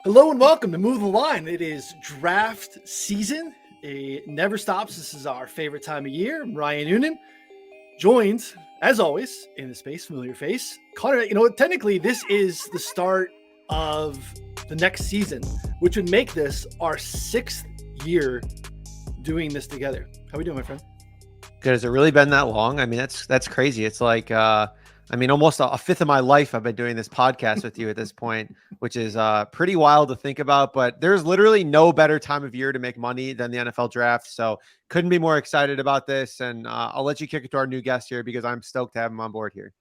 Hello and welcome to Move the Line. It is draft season. It never stops. This is our favorite time of year. I'm Ryan Noonan, joined, as always, in the space, familiar face. Connor, technically this is the start of the next season, which would make this our 6th year doing this together. How we doing, my friend? Good. Has it really been that long? I mean, that's crazy. It's like, almost a fifth of my life I've been doing this podcast with you at this point, which is pretty wild to think about. But there's literally no better time of year to make money than the NFL draft. So couldn't be more excited about this. And I'll let you kick it to our new guest here because I'm stoked to have him on board here.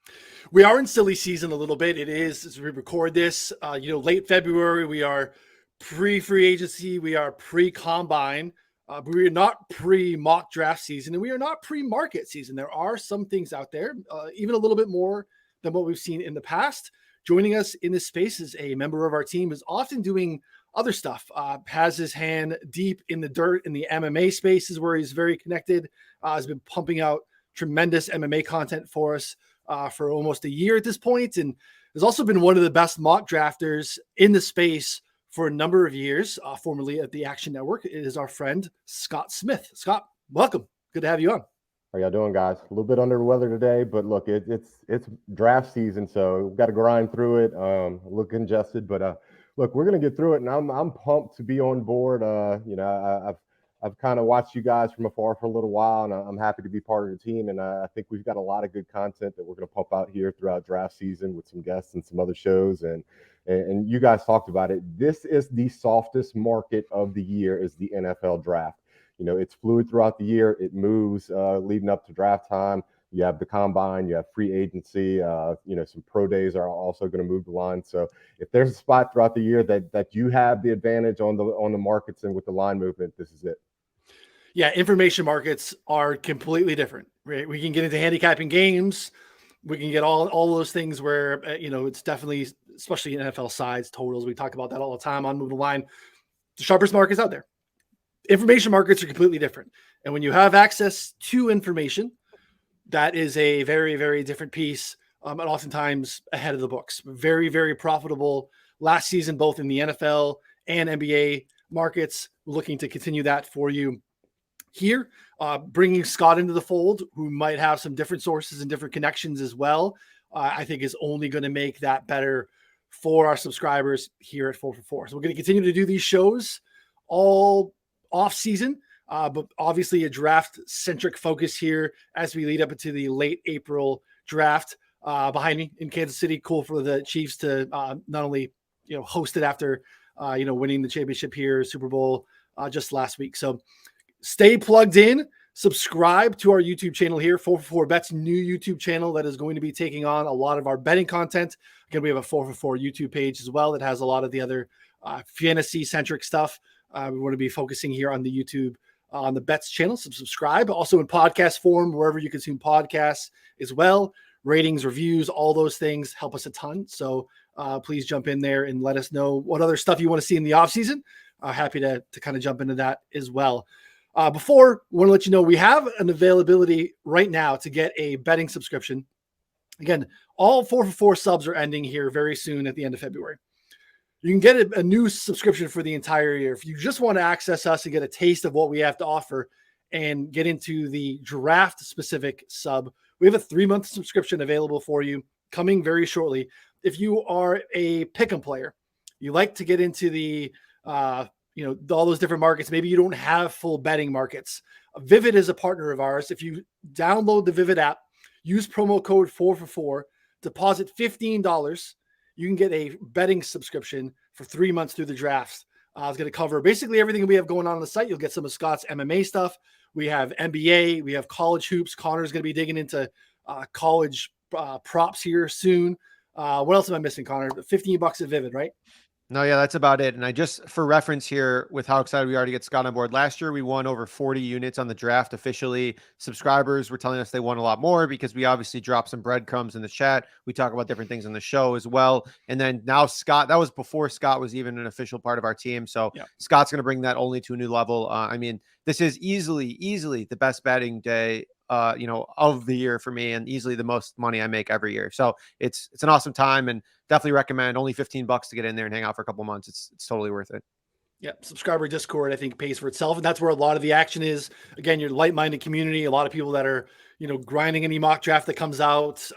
We are in silly season a little bit. It is, as we record this, late February. We are pre-free agency. We are pre-combine. But we are not pre-mock draft season, and we are not pre-market season. There are some things out there, even a little bit more than what we've seen in the past. Joining us in this space is a member of our team who's often doing other stuff, has his hand deep in the dirt in the MMA spaces where he's very connected, has been pumping out tremendous MMA content for us for almost a year at this point, and has also been one of the best mock drafters in the space for a number of years, formerly at the Action Network. It is our friend, Scott Smith. Scott, welcome. Good to have you on. How y'all doing, guys? A little bit under the weather today, but look, it's draft season, so we've got to grind through it. A little congested, but look, we're gonna get through it, and I'm pumped to be on board. I've kind of watched you guys from afar for a little while, and I'm happy to be part of the team. And I think we've got a lot of good content that we're going to pump out here throughout draft season with some guests and some other shows. And you guys talked about it. This is the softest market of the year, is the NFL draft. It's fluid throughout the year. It moves leading up to draft time. You have the combine, you have free agency, some pro days are also going to move the line. So if there's a spot throughout the year that you have the advantage on the markets and with the line movement, this is it. Yeah, information markets are completely different, right? We can get into handicapping games. We can get all those things where, it's definitely, especially in NFL sides, totals. We talk about that all the time on Move the Line. The sharpest markets out there. Information markets are completely different. And when you have access to information, that is a very, very different piece, and oftentimes ahead of the books. Very, very profitable last season, both in the NFL and NBA markets. Looking to continue that for you here, bringing Scott into the fold, who might have some different sources and different connections as well, I think is only going to make that better for our subscribers here at 4for4. So we're going to continue to do these shows all off season, but obviously a draft-centric focus here as we lead up into the late April draft. Behind me in Kansas City, cool for the Chiefs to not only host it after winning the championship here, Super Bowl just last week. So stay plugged in, subscribe to our YouTube channel here, 4for4 Bet's new YouTube channel that is going to be taking on a lot of our betting content. Again, we have a 4for4 YouTube page as well that has a lot of the other fantasy-centric stuff. We want to be focusing here on the YouTube, on the Bet's channel. So subscribe. Also in podcast form, wherever you consume podcasts as well. Ratings, reviews, all those things help us a ton. So please jump in there and let us know what other stuff you want to see in the offseason. Happy to kind of jump into that as well. Before, I want to let you know we have an availability right now to get a betting subscription. Again, all 4for4 subs are ending here very soon at the end of February. You can get a new subscription for the entire year. If you just want to access us and get a taste of what we have to offer and get into the draft-specific sub, we have a 3-month subscription available for you coming very shortly. If you are a pick'em player, you like to get into the all those different markets. Maybe you don't have full betting markets. Vivid is a partner of ours. If you download the Vivid app, use promo code 4for4, deposit $15, you can get a betting subscription for 3 months through the drafts. It's going to cover basically everything we have going on the site. You'll get some of Scott's MMA stuff. We have NBA. We have college hoops. Connor's going to be digging into college props here soon. What else am I missing, Connor? $15 at Vivid, right? No, yeah, that's about it. And I just, for reference here, with how excited we are to get Scott on board, last year we won over 40 units on the draft officially. Subscribers were telling us they want a lot more because we obviously dropped some breadcrumbs in the chat. We talk about different things on the show as well. And then now Scott, that was before Scott was even an official part of our team. So yeah. Scott's going to bring that only to a new level. This is easily the best betting day of the year for me, and easily the most money I make every year. So it's an awesome time, and definitely recommend. Only $15 to get in there and hang out for a couple months. It's totally worth it. Yeah, subscriber Discord, I think, pays for itself. And that's where a lot of the action is. Again, your light-minded community, a lot of people that are, grinding any mock draft that comes out,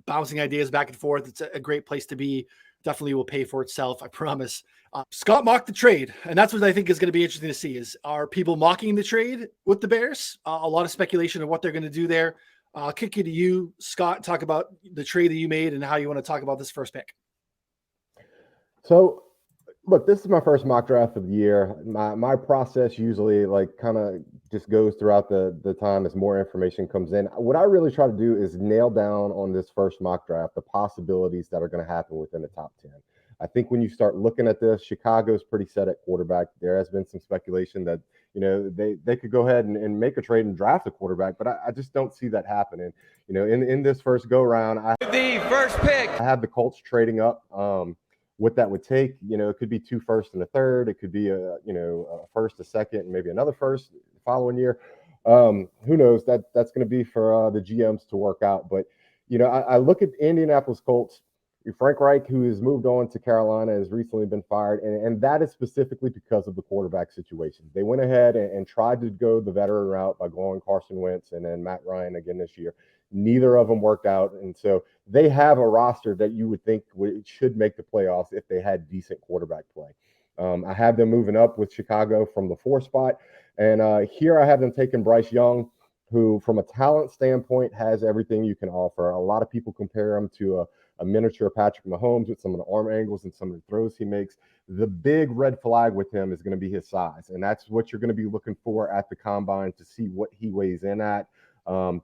bouncing ideas back and forth. It's a great place to be. Definitely will pay for itself, I promise. Scott mocked the trade, and that's what I think is going to be interesting to see is, are people mocking the trade with the Bears? A lot of speculation of what they're going to do there. I'll kick it to you, Scott, talk about the trade that you made and how you want to talk about this first pick. So, look, this is my first mock draft of the year. My process usually kind of just goes throughout the time as more information comes in. What I really try to do is nail down on this first mock draft the possibilities that are going to happen within the top 10. I think when you start looking at this, Chicago's pretty set at quarterback. There has been some speculation that they could go ahead and make a trade and draft a quarterback, but I just don't see that happening. In this first go round, the first pick, I have the Colts trading up. What that would take, it could be 2 firsts and a third. It could be a first, a second, and maybe another first the following year. Who knows? That's going to be for the GMs to work out. But I look at the Indianapolis Colts. Frank Reich, who has moved on to Carolina, has recently been fired, and that is specifically because of the quarterback situation. They went ahead and tried to go the veteran route by going Carson Wentz and then Matt Ryan again this year. Neither of them worked out, and so they have a roster that you would think should make the playoffs if they had decent quarterback play. I have them moving up with Chicago from the 4 spot, and here I have them taking Bryce Young, who from a talent standpoint has everything you can offer. A lot of people compare him to a miniature Patrick Mahomes with some of the arm angles and some of the throws he makes. The big red flag with him is going to be his size, and that's what you're going to be looking for at the combine to see what he weighs in at.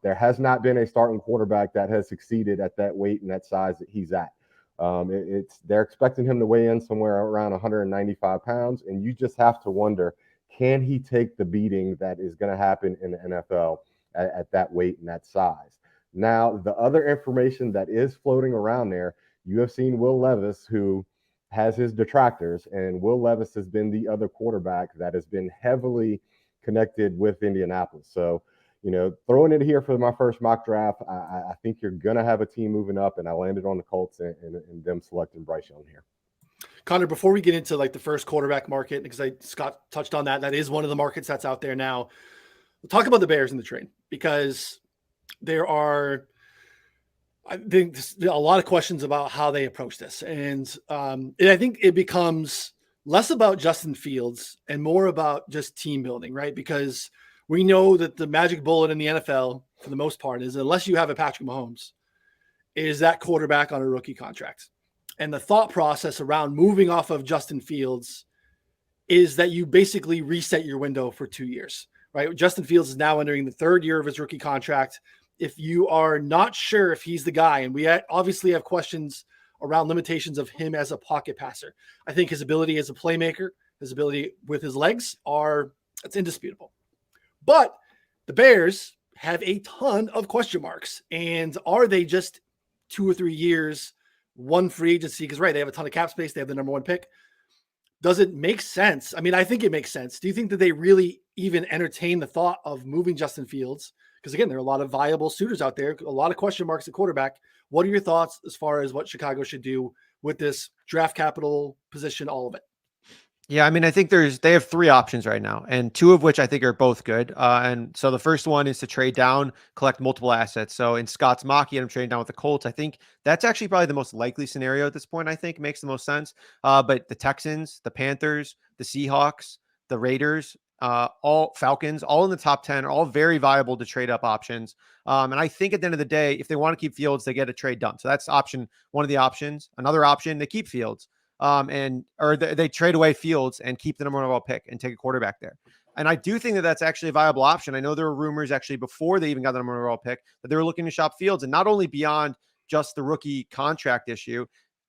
There has not been a starting quarterback that has succeeded at that weight and that size that he's at. They're expecting him to weigh in somewhere around 195 pounds, and you just have to wonder, can he take the beating that is going to happen in the NFL at that weight and that size? Now, the other information that is floating around there, you have seen Will Levis, who has his detractors, and Will Levis has been the other quarterback that has been heavily connected with Indianapolis. So, throwing it here for my first mock draft, I think you're going to have a team moving up, and I landed on the Colts and them selecting Bryce Young here. Connor, before we get into the first quarterback market, because Scott touched on that is one of the markets that's out there now. We'll talk about the Bears in the trade, because there are, I think, a lot of questions about how they approach this. And I think it becomes less about Justin Fields and more about just team building, right? Because we know that the magic bullet in the NFL, for the most part, is unless you have a Patrick Mahomes, is that quarterback on a rookie contract. And the thought process around moving off of Justin Fields is that you basically reset your window for 2 years, right? Justin Fields is now entering the 3rd year of his rookie contract. If you are not sure if he's the guy, and we obviously have questions around limitations of him as a pocket passer, I think his ability as a playmaker, his ability with his legs it's indisputable. But the Bears have a ton of question marks. And are they just 2 or 3 years, one free agency? Because, right, they have a ton of cap space. They have the number 1 pick. Does it make sense? I mean, I think it makes sense. Do you think that they really even entertain the thought of moving Justin Fields? Because, again, there are a lot of viable suitors out there, a lot of question marks at quarterback. What are your thoughts as far as what Chicago should do with this draft capital position, all of it? Yeah, I mean, I think they have 3 options right now, and 2 of which I think are both good. And so the first one is to trade down, collect multiple assets. So in Scott's mock, I'm trading down with the Colts. I think that's actually probably the most likely scenario at this point. I think makes the most sense. But the Texans, the Panthers, the Seahawks, the Raiders, all Falcons, all in the top 10 are all very viable to trade up options. And I think at the end of the day, if they want to keep Fields, they get a trade done. So that's one of the options. Another option, they keep Fields. Or they trade away Fields and keep the number 1 overall pick and take a quarterback there. And I do think that that's actually a viable option. I know there were rumors actually before they even got the number 1 overall pick that they were looking to shop Fields, and not only beyond just the rookie contract issue.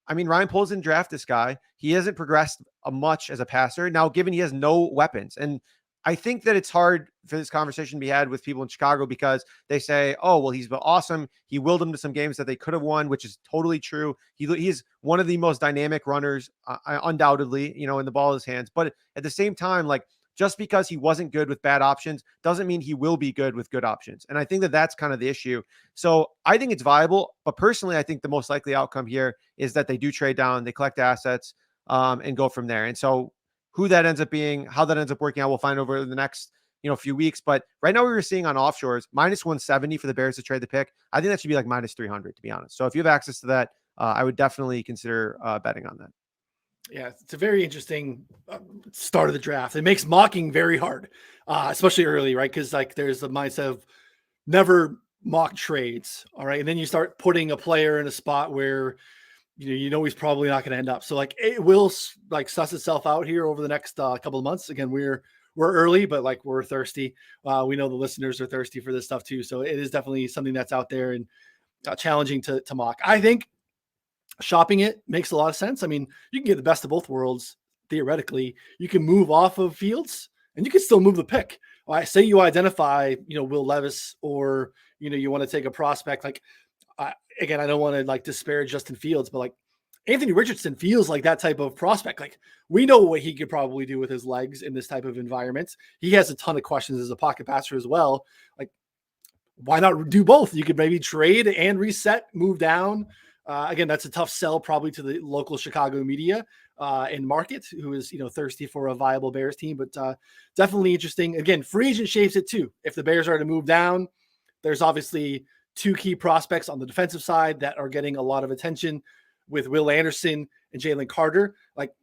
I mean, Ryan Poles didn't draft this guy. He hasn't progressed much as a passer. Now, given he has no weapons, and I think that it's hard for this conversation to be had with people in Chicago because they say, oh, well, he's been awesome. He willed them to some games that they could have won, which is totally true. He's one of the most dynamic runners, undoubtedly, in the ball in his hands. But at the same time, just because he wasn't good with bad options doesn't mean he will be good with good options. And I think that that's kind of the issue. So I think it's viable, but personally, I think the most likely outcome here is that they do trade down, they collect assets, and go from there. And so who that ends up being, how that ends up working out, we'll find over the next few weeks. But right now we were seeing on offshores minus 170 for the Bears to trade the pick. I think that should be like minus 300, to be honest. So if you have access to that, I would definitely consider betting on that. Yeah, it's a very interesting start of the draft. It makes mocking very hard, especially early, right? Because like there's the mindset of never mock trades, all right, and then you start putting a player in a spot where he's probably not going to end up. So like it will like suss itself out here over the next couple of months. Again, we're early, but like we're thirsty. We know the listeners are thirsty for this stuff too. So it is definitely something that's out there and challenging to mock. I think shopping it makes a lot of sense. I mean, you can get the best of both worlds. Theoretically, you can move off of Fields and you can still move the pick. Say you identify, Will Levis, or, you want to take a prospect. Like, again, I don't want to like disparage Justin Fields, but like Anthony Richardson feels like that type of prospect. Like we know what he could probably do with his legs in this type of environment. He has a ton of questions as a pocket passer as well. Like, why not do both? You could maybe trade and reset, move down. Again, that's a tough sell probably to the local Chicago media and market, who is thirsty for a viable Bears team, but definitely interesting. Again, free agent shapes it too. If the Bears are to move down, there's obviously two key prospects on the defensive side that are getting a lot of attention with Will Anderson and Jalen Carter. Like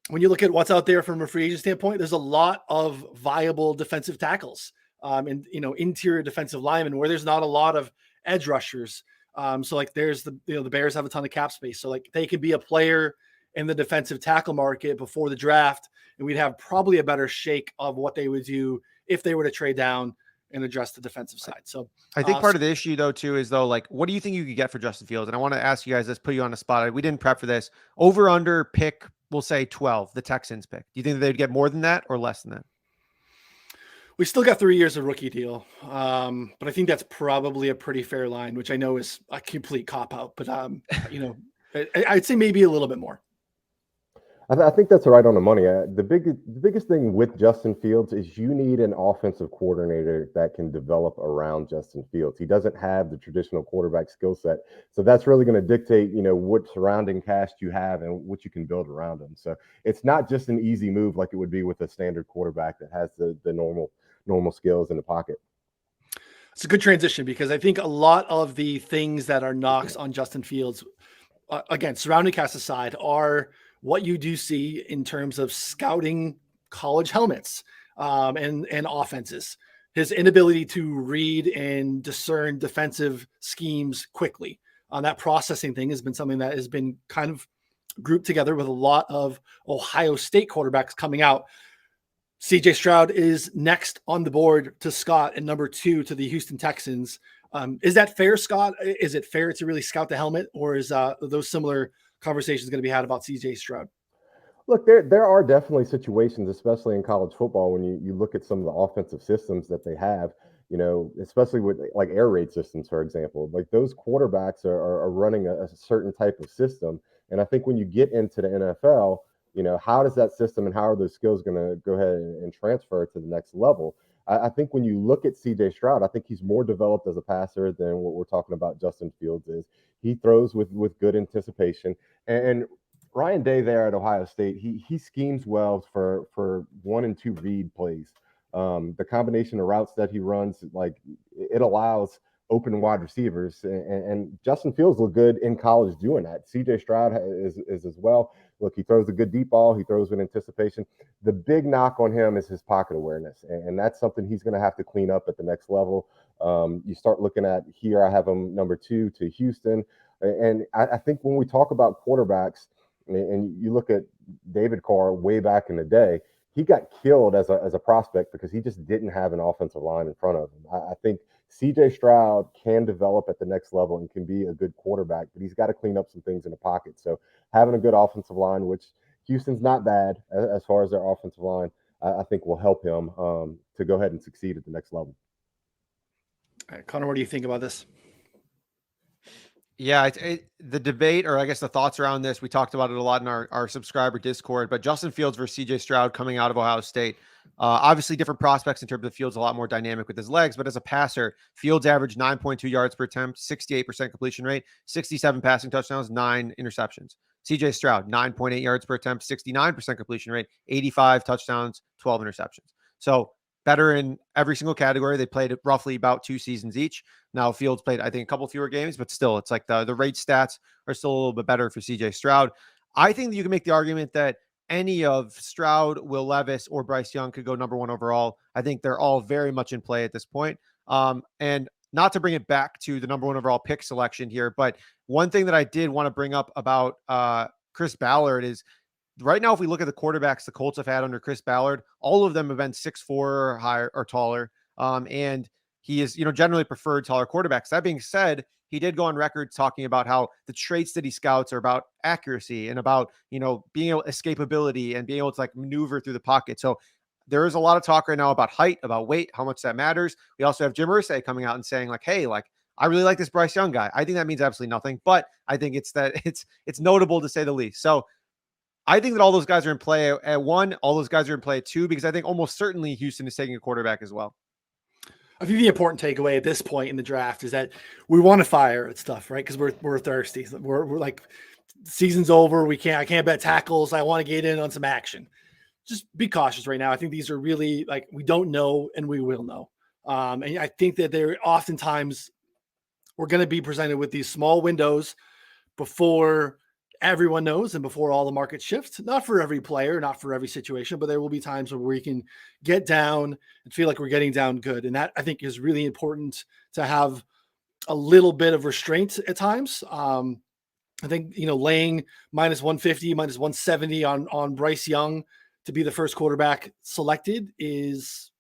when you look at what's out there from a free agent standpoint, there's a lot of viable defensive tackles and interior defensive linemen where there's not a lot of edge rushers. So like there's the Bears have a ton of cap space. So like they could be a player in the defensive tackle market before the draft, and we'd have probably a better shake of what they would do if they were to trade down and address the defensive side. So I think part of the issue though, too, is like, what do you think you could get for Justin Fields? And I want to ask you guys this, put you on the spot. We didn't prep for this. Over under pick, we'll say 12, the Texans pick. Do you think they'd get more than that or less than that? We still got 3 years of rookie deal. But I think that's probably a pretty fair line, which I know is a complete cop out, but I'd say maybe a little bit more. I think that's right on the money. The biggest thing with Justin Fields is you need an offensive coordinator that can develop around Justin Fields. He doesn't have the traditional quarterback skill set. So that's really going to dictate, what surrounding cast you have and what you can build around him. So it's not just an easy move like it would be with a standard quarterback that has the normal skills in the pocket. It's a good transition because I think a lot of the things that are knocks on Justin Fields, again, surrounding cast aside, are what you do see in terms of scouting college helmets and offenses. His inability to read and discern defensive schemes quickly. That processing thing has been something that has been kind of grouped together with a lot of Ohio State quarterbacks coming out. CJ Stroud is next on the board to Scott and number 2 to the Houston Texans. Is that fair, Scott? Is it fair to really scout the helmet, or is those similar conversations going to be had about CJ Stroud? Look, there are definitely situations, especially in college football, when you look at some of the offensive systems that they have, especially with like air raid systems, for example. Like those quarterbacks are running a certain type of system. And I think when you get into the NFL, how does that system and how are those skills going to go ahead and transfer to the next level? I think when you look at CJ Stroud, I think he's more developed as a passer than what we're talking about Justin Fields is. He throws with good anticipation. And Ryan Day there at Ohio State, he schemes well for 1 and 2 read plays. The combination of routes that he runs, like it allows open wide receivers, and Justin Fields looked good in college doing that. CJ Stroud is as well. Look, he throws a good deep ball. He throws with anticipation. The big knock on him is his pocket awareness, and that's something he's going to have to clean up at the next level. You start looking at here, I have him number 2 to Houston, and I think when we talk about quarterbacks, and you look at David Carr way back in the day, he got killed as a prospect because he just didn't have an offensive line in front of him. I think CJ Stroud can develop at the next level and can be a good quarterback, but he's got to clean up some things in the pocket. So having a good offensive line, which Houston's not bad as far as their offensive line, I think will help him to go ahead and succeed at the next level. All right, Connor, what do you think about this? Yeah, the debate, or I guess the thoughts around this, we talked about it a lot in our subscriber Discord, but Justin Fields versus CJ Stroud coming out of Ohio State. Obviously, different prospects in terms of Fields, a lot more dynamic with his legs, but as a passer, Fields averaged 9.2 yards per attempt, 68% completion rate, 67 passing touchdowns, 9 interceptions. CJ Stroud, 9.8 yards per attempt, 69% completion rate, 85 touchdowns, 12 interceptions. So better in every single category. They played roughly about 2 seasons each. Now Fields played, I think, a couple fewer games, but still, it's like the rate stats are still a little bit better for CJ Stroud. I think that you can make the argument that any of Stroud, Will Levis, or Bryce Young could go number 1 overall. I think they're all very much in play at this point. And not to bring it back to the number 1 overall pick selection here, but one thing that I did want to bring up about Chris Ballard is right now, if we look at the quarterbacks the Colts have had under Chris Ballard, all of them have been 6'4" or higher or taller. And he is, generally preferred taller quarterbacks. That being said, he did go on record talking about how the traits that he scouts are about accuracy and about, being able escapability and being able to like maneuver through the pocket. So there is a lot of talk right now about height, about weight, how much that matters. We also have Jim Irsay coming out and saying like, hey, like, I really like this Bryce Young guy. I think that means absolutely nothing, but I think it's notable to say the least. So I think that all those guys are in play at 1. All those guys are in play at 2, because I think almost certainly Houston is taking a quarterback as well. I think the important takeaway at this point in the draft is that we want to fire at stuff, right? Because we're thirsty. We're like, season's over. I can't bet tackles. I want to get in on some action. Just be cautious right now. I think these are really like, we don't know and we will know. And I think that they're oftentimes we're going to be presented with these small windows before everyone knows and before all the market shifts. Not for every player, not for every situation, but there will be times where we can get down and feel like we're getting down good. And that, I think, is really important to have a little bit of restraint at times. I think, laying minus 150, minus 170 on Bryce Young to be the first quarterback selected is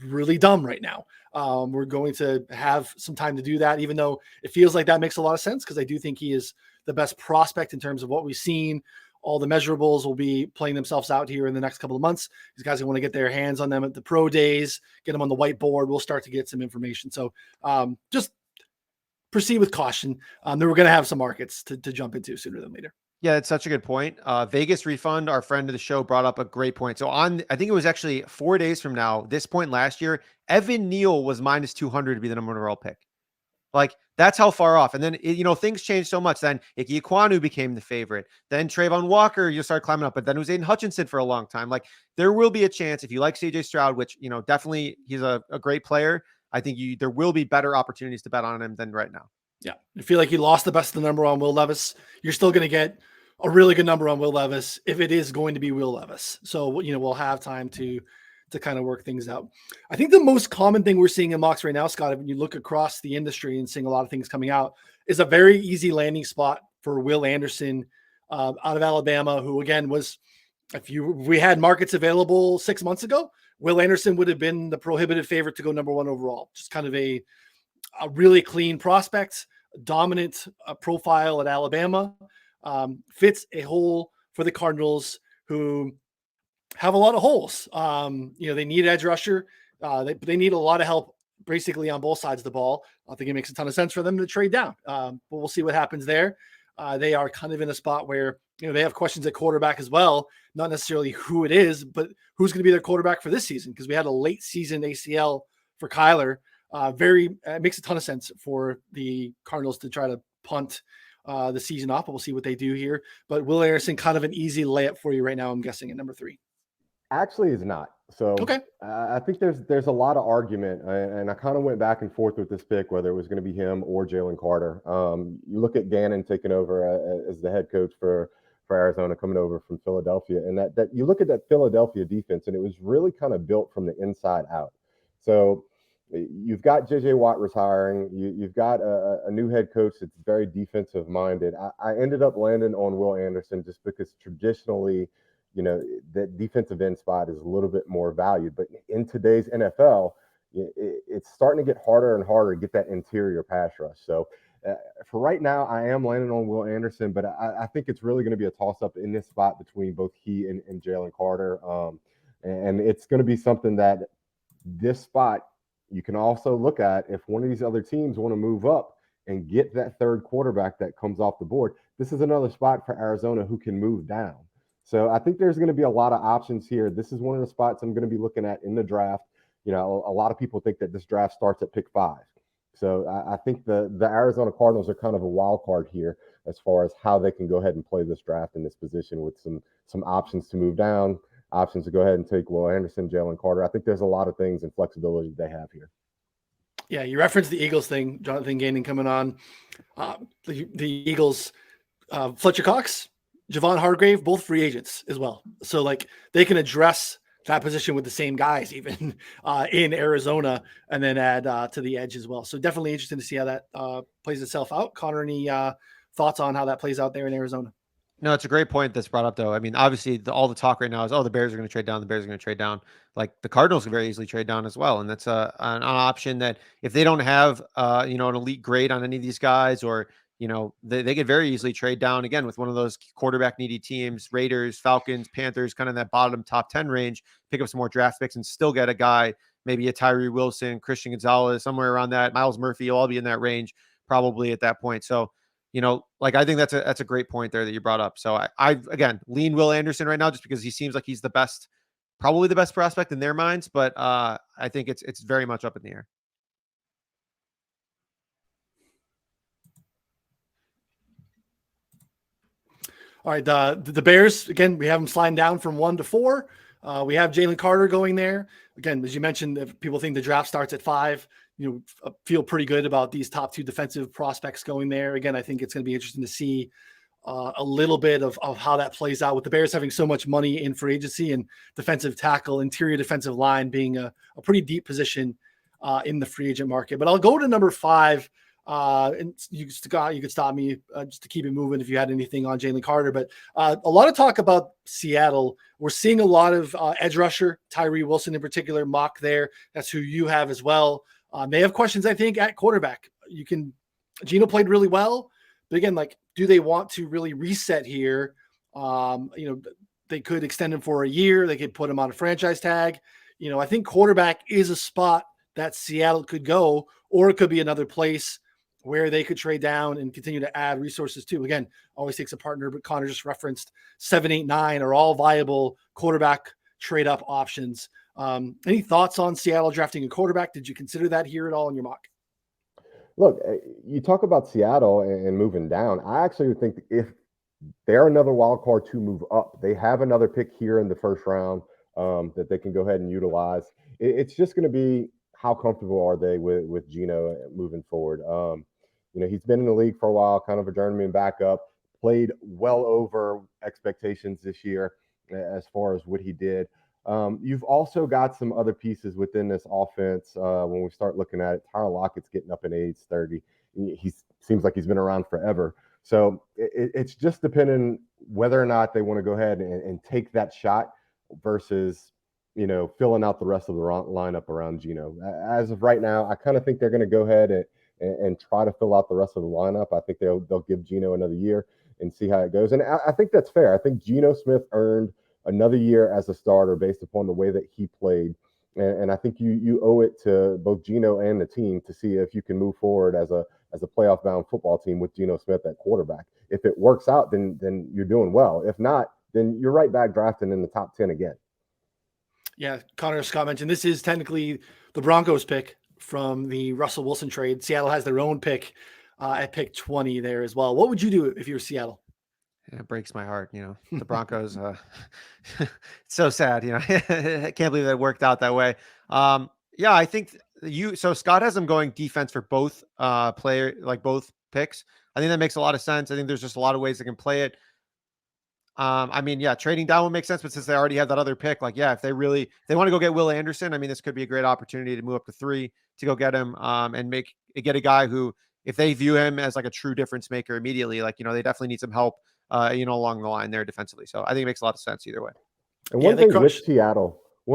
really dumb right now. We're going to have some time to do that, even though it feels like that makes a lot of sense, because I do think he is the best prospect in terms of what we've seen. All the measurables will be playing themselves out here in the next couple of months. These guys want to get their hands on them at the pro days, get them on the whiteboard. We'll start to get some information. So just proceed with caution. Then we're going to have some markets to jump into sooner than later. Yeah, it's such a good point. Vegas Refund, our friend of the show, brought up a great point. So I think it was actually 4 days from now, this point last year, Evan Neal was minus 200 to be the number 1 overall pick. Like, that's how far off. And then, things changed so much. Then Ike Ekwonu became the favorite. Then Trayvon Walker, you start climbing up. But then it was Aiden Hutchinson for a long time. Like, there will be a chance if you like CJ Stroud, which, definitely he's a great player. I think there will be better opportunities to bet on him than right now. Yeah. I feel like you lost the best of the number on Will Levis. You're still going to get a really good number on Will Levis if it is going to be Will Levis. So, we'll have time to kind of work things out. I think the most common thing we're seeing in mocks right now, Scott, when you look across the industry and seeing a lot of things coming out, is a very easy landing spot for Will Anderson out of Alabama, who again was, if we had markets available 6 months ago, Will Anderson would have been the prohibitive favorite to go number 1 overall. Just kind of a really clean prospect, dominant profile at Alabama, fits a hole for the Cardinals, who have a lot of holes. They need an edge rusher. They need a lot of help basically on both sides of the ball. I think it makes a ton of sense for them to trade down, but we'll see what happens there. They are kind of in a spot where, they have questions at quarterback as well, not necessarily who it is, but who's going to be their quarterback for this season. Because we had a late season ACL for Kyler. It makes a ton of sense for the Cardinals to try to punt the season off, but we'll see what they do here. But Will Anderson, kind of an easy layup for you right now, I'm guessing, at number 3. Actually, is not. So okay. I think there's a lot of argument, and I kind of went back and forth with this pick, whether it was going to be him or Jalen Carter. You look at Gannon taking over as the head coach for Arizona, coming over from Philadelphia, and that you look at that Philadelphia defense, and it was really kind of built from the inside out. So you've got J.J. Watt retiring. You've got a new head coach that's very defensive minded. I ended up landing on Will Anderson just because traditionally, that defensive end spot is a little bit more valued. But in today's NFL, it's starting to get harder and harder to get that interior pass rush. So for right now, I am landing on Will Anderson, but I think it's really going to be a toss-up in this spot between both he and Jalen Carter. And it's going to be something that this spot you can also look at if one of these other teams want to move up and get that third quarterback that comes off the board, this is another spot for Arizona who can move down. So I think there's going to be a lot of options here. This is one of the spots I'm going to be looking at in the draft. A lot of people think that this draft starts at pick 5. So I think the Arizona Cardinals are kind of a wild card here as far as how they can go ahead and play this draft in this position with some options to move down, options to go ahead and take Will Anderson, Jalen Carter. I think there's a lot of things and flexibility they have here. Yeah, you referenced the Eagles thing, Jonathan Gannon coming on. The Eagles, Fletcher Cox, Javon Hargrave, both free agents as well. So like they can address that position with the same guys even in Arizona and then add to the edge as well. So definitely interesting to see how that plays itself out. Connor, any thoughts on how that plays out there in Arizona? No, it's a great point that's brought up, though. I mean, obviously, all the talk right now is, the Bears are going to trade down. The Bears are going to trade down. Like the Cardinals can very easily trade down as well, and that's an option that if they don't have, an elite grade on any of these guys, or they could very easily trade down again with one of those quarterback needy teams, Raiders, Falcons, Panthers, kind of that bottom top 10 range, pick up some more draft picks and still get a guy, maybe a Tyree Wilson, Christian Gonzalez, somewhere around that. Miles Murphy, you'll all be in that range probably at that point. So. I think that's a great point there that you brought up. So I again lean Will Anderson right now just because he seems like he's probably the best prospect in their minds. But I think it's very much up in the air. All right, the Bears, again, we have them sliding down from 1 to 4. We have Jalen Carter going there. Again, as you mentioned, if people think the draft starts at 5, feel pretty good about these top 2 defensive prospects going there. Again, I think it's going to be interesting to see a little bit of how that plays out with the Bears having so much money in free agency and defensive tackle, interior defensive line being a pretty deep position in the free agent market. But I'll go to number 5. And you could stop me just to keep it moving if you had anything on Jalen Carter. But a lot of talk about Seattle. We're seeing a lot of edge rusher, Tyree Wilson in particular, mock there. That's who you have as well. They have questions, I think, at quarterback. Geno played really well, but again, do they want to really reset here? They could extend him for a year. They could put him on a franchise tag. I think quarterback is a spot that Seattle could go, or it could be another place where they could trade down and continue to add resources too. Again, always takes a partner, but Connor just referenced 7, 8, 9 are all viable quarterback trade up options. Any thoughts on Seattle drafting a quarterback? Did you consider that here at all in your mock? Look, you talk about Seattle and moving down. I actually think if they're another wild card to move up, they have another pick here in the first round that they can go ahead and utilize. It's just going to be how comfortable are they with Geno moving forward. He's been in the league for a while, kind of a journeyman backup, played well over expectations this year as far as what he did. You've also got some other pieces within this offense. When we start looking at it, Tyler Lockett's getting up in age 30. He seems like he's been around forever. So it's just depending whether or not they want to go ahead and take that shot versus, filling out the rest of the lineup around Geno. As of right now, I kind of think they're going to go ahead and try to fill out the rest of the lineup. I think they'll give Geno another year and see how it goes. And I think that's fair. I think Geno Smith earned another year as a starter based upon the way that he played. And I think you owe it to both Geno and the team to see if you can move forward as a playoff bound football team with Geno Smith at quarterback. If it works out, then you're doing well. If not, then you're right back drafting in the top 10 again. Yeah, Connor Scott mentioned this is technically the Broncos pick from the Russell Wilson trade. Seattle has their own pick at pick 20 there as well. What would you do if you were Seattle? It breaks my heart, the Broncos. It's so sad, I can't believe that worked out that way. I think so Scott has them going defense for both both picks. I think that makes a lot of sense. I think there's just a lot of ways they can play it. Trading down would make sense, but since they already have that other pick, if they want to go get Will Anderson, this could be a great opportunity to move up to 3 to go get him, and get a guy who, if they view him as a true difference maker immediately, they definitely need some help, along the line there defensively. So I think it makes a lot of sense either way. And one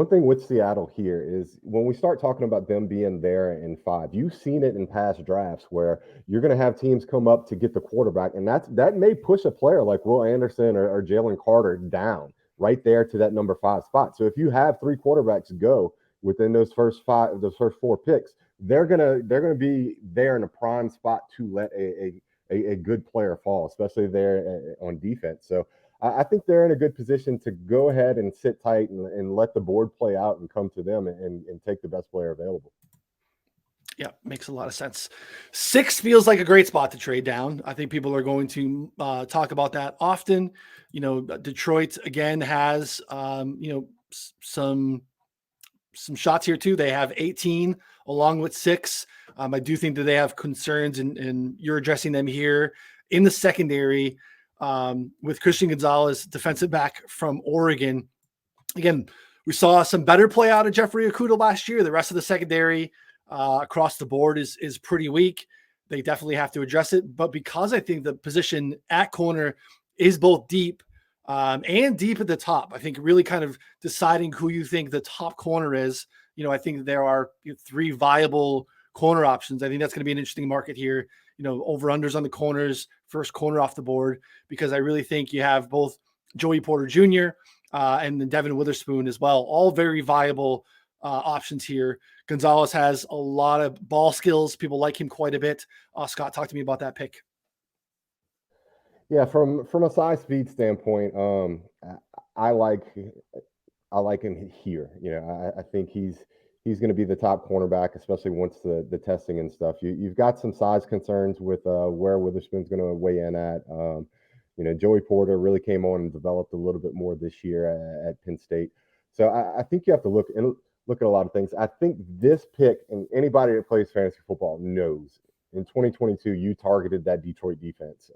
thing with Seattle here is when we start talking about them being there in 5, you've seen it in past drafts where you're going to have teams come up to get the quarterback, and that may push a player like Will Anderson or Jalen Carter down right there to that number 5 spot. So if you have 3 quarterbacks go, within those first four picks, they're gonna be there in a prime spot to let a good player fall, especially there on defense. So I think they're in a good position to go ahead and sit tight and let the board play out and come to them and take the best player available. Yeah, makes a lot of sense. 6 feels like a great spot to trade down. I think people are going to talk about that often. Detroit again has some shots here too. They have 18 along with 6. I do think that they have concerns, and you're addressing them here in the secondary with Christian Gonzalez, defensive back from Oregon. Again, we saw some better play out of Jeffrey Okudah last year. The rest of the secondary across the board is pretty weak. They definitely have to address it. But because I think the position at corner is both deep and deep at the top, I think really kind of deciding who you think the top corner is. I think there are 3 viable corner options. I think that's going to be an interesting market here. Over-unders on the corners, first corner off the board, because I really think you have both Joey Porter Jr. And then Devin Witherspoon as well. All very viable options here. Gonzalez has a lot of ball skills. People like him quite a bit. Scott, talk to me about that pick. Yeah, from a size speed standpoint, I like him here. I think he's going to be the top cornerback, especially once the testing and stuff. You've got some size concerns with where Witherspoon's going to weigh in at. Joey Porter really came on and developed a little bit more this year at Penn State. So I think you have to look at a lot of things. I think this pick, and anybody that plays fantasy football knows, in 2022 you targeted that Detroit defense.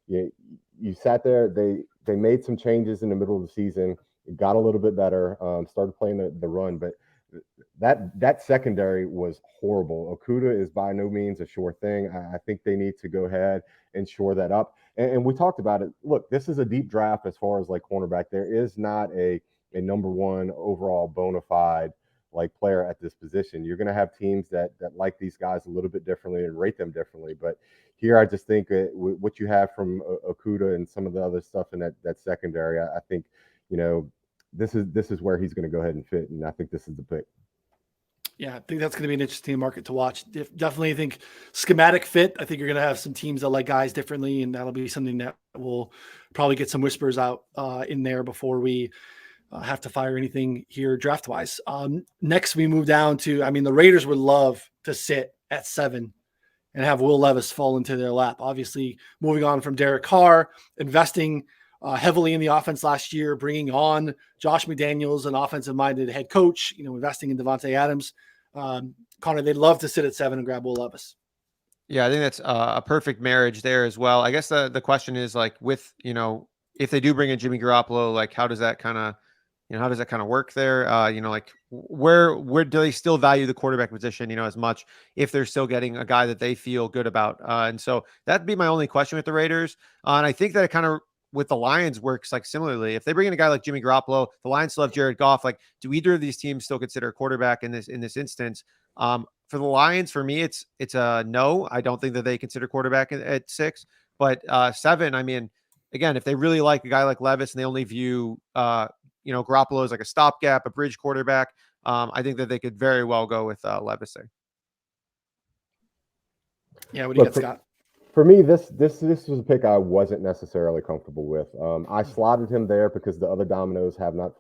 You sat there. They made some changes in the middle of the season. It got a little bit better. Started playing the run, but that secondary was horrible. Okudah is by no means a sure thing. I think they need to go ahead and shore that up. And we talked about it. Look, this is a deep draft as far as like cornerback. There is not a number 1 overall bona fide like player at this position. You're going to have teams that like these guys a little bit differently and rate them differently. But here, I just think what you have from Okudah and some of the other stuff in that secondary, I think, this is where he's going to go ahead and fit. And I think this is the pick. Yeah, I think that's going to be an interesting market to watch. Definitely think schematic fit. I think you're going to have some teams that like guys differently, and that'll be something that will probably get some whispers out in there before we have to fire anything here draft-wise. Next, we move down to, the Raiders would love to sit at 7 and have Will Levis fall into their lap. Obviously, moving on from Derek Carr, investing heavily in the offense last year, bringing on Josh McDaniels, an offensive-minded head coach, investing in Devontae Adams. Connor, they'd love to sit at 7 and grab Will Levis. Yeah, I think that's a perfect marriage there as well. I guess the question is like with, if they do bring in Jimmy Garoppolo, like how does that kind of work there? Like where do they still value the quarterback position, as much if they're still getting a guy that they feel good about? And so that'd be my only question with the Raiders. And I think that it kind of with the Lions works like similarly. If they bring in a guy like Jimmy Garoppolo, the Lions still have Jared Goff. Like, do either of these teams still consider a quarterback in this instance? For the Lions, for me, it's a no. I don't think that they consider quarterback at 6, but 7. Again, if they really like a guy like Levis and they only view Garoppolo as like a stopgap, a bridge quarterback, I think that they could very well go with Levis there. Yeah, what do you got, Scott? For me, this was a pick I wasn't necessarily comfortable with. I slotted him there because the other dominoes have not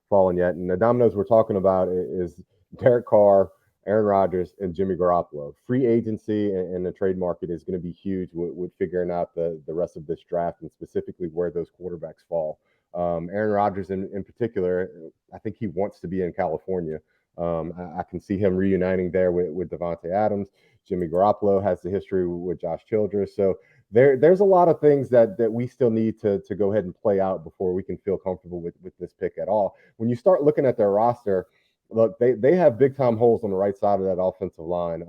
fallen yet. And the dominoes we're talking about is Derek Carr, Aaron Rodgers, and Jimmy Garoppolo. Free agency and the trade market is going to be huge with figuring out the rest of this draft and specifically where those quarterbacks fall. Aaron Rodgers in particular, I think he wants to be in California. I can see him reuniting there with Devontae Adams. Jimmy Garoppolo has the history with Josh Childress. So there's a lot of things that we still need to go ahead and play out before we can feel comfortable with this pick at all. When you start looking at their roster, look, they have big time holes on the right side of that offensive line.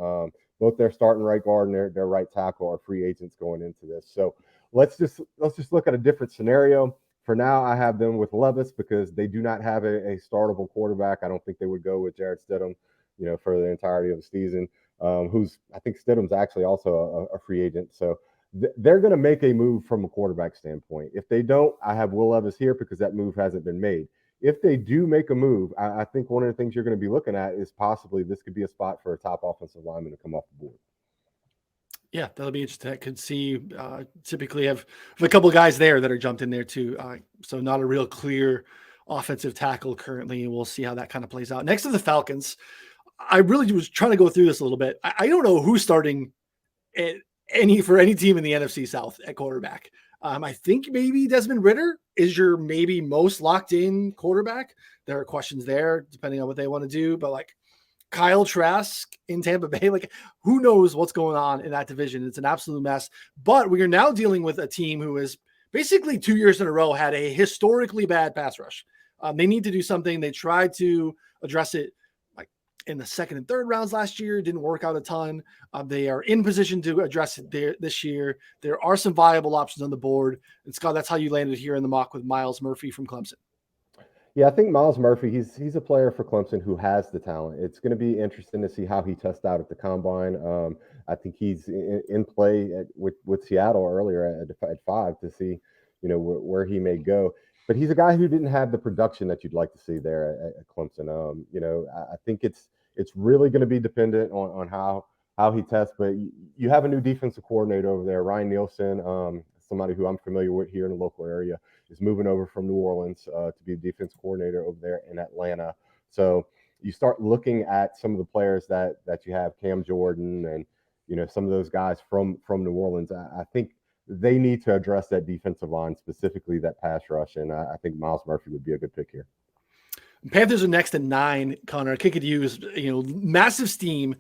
Both their starting right guard and their right tackle are free agents going into this. So let's just look at a different scenario. For now, I have them with Levis because they do not have a startable quarterback. I don't think they would go with Jarrett Stidham, for the entirety of the season. I think Stidham's actually also a free agent. So they're going to make a move from a quarterback standpoint. If they don't, I have Will Levis here because that move hasn't been made. if they do make a move, I think one of the things you're going to be looking at is possibly this could be a spot for a top offensive lineman to come off the board. Yeah, that'll be interesting. I could see typically have a couple of guys there that are jumped in there too. So not a real clear offensive tackle currently. We'll see how that kind of plays out. Next to the Falcons, I really was trying to go through this a little bit. I don't know who's starting for any team in the NFC South at quarterback. I think maybe Desmond Ridder is your maybe most locked in quarterback. There are questions there depending on what they want to do, but like Kyle Trask in Tampa Bay, like who knows what's going on in that division? It's an absolute mess. But we are now dealing with a team who is basically 2 years in a row had a historically bad pass rush. They need to do something. They tried to address it like in the second and third rounds last year. Didn't work out a ton. They are in position to address it this year. There are some viable options on the board. And Scott, that's how you landed here in the mock with Myles Murphy from Clemson. Yeah, I think Myles Murphy, he's a player for Clemson who has the talent. It's going to be interesting to see how he tests out at the combine. I think he's in play with Seattle earlier at 5 to see, where he may go. But he's a guy who didn't have the production that you'd like to see there at Clemson. I think it's really going to be dependent on how he tests. But you have a new defensive coordinator over there, Ryan Nielsen, somebody who I'm familiar with here in the local area, is moving over from New Orleans to be a defense coordinator over there in Atlanta. So you start looking at some of the players that you have, Cam Jordan and, some of those guys from New Orleans. I think they need to address that defensive line, specifically that pass rush. And I think Myles Murphy would be a good pick here. Panthers are next at 9, Connor. I kick it to you is, massive steam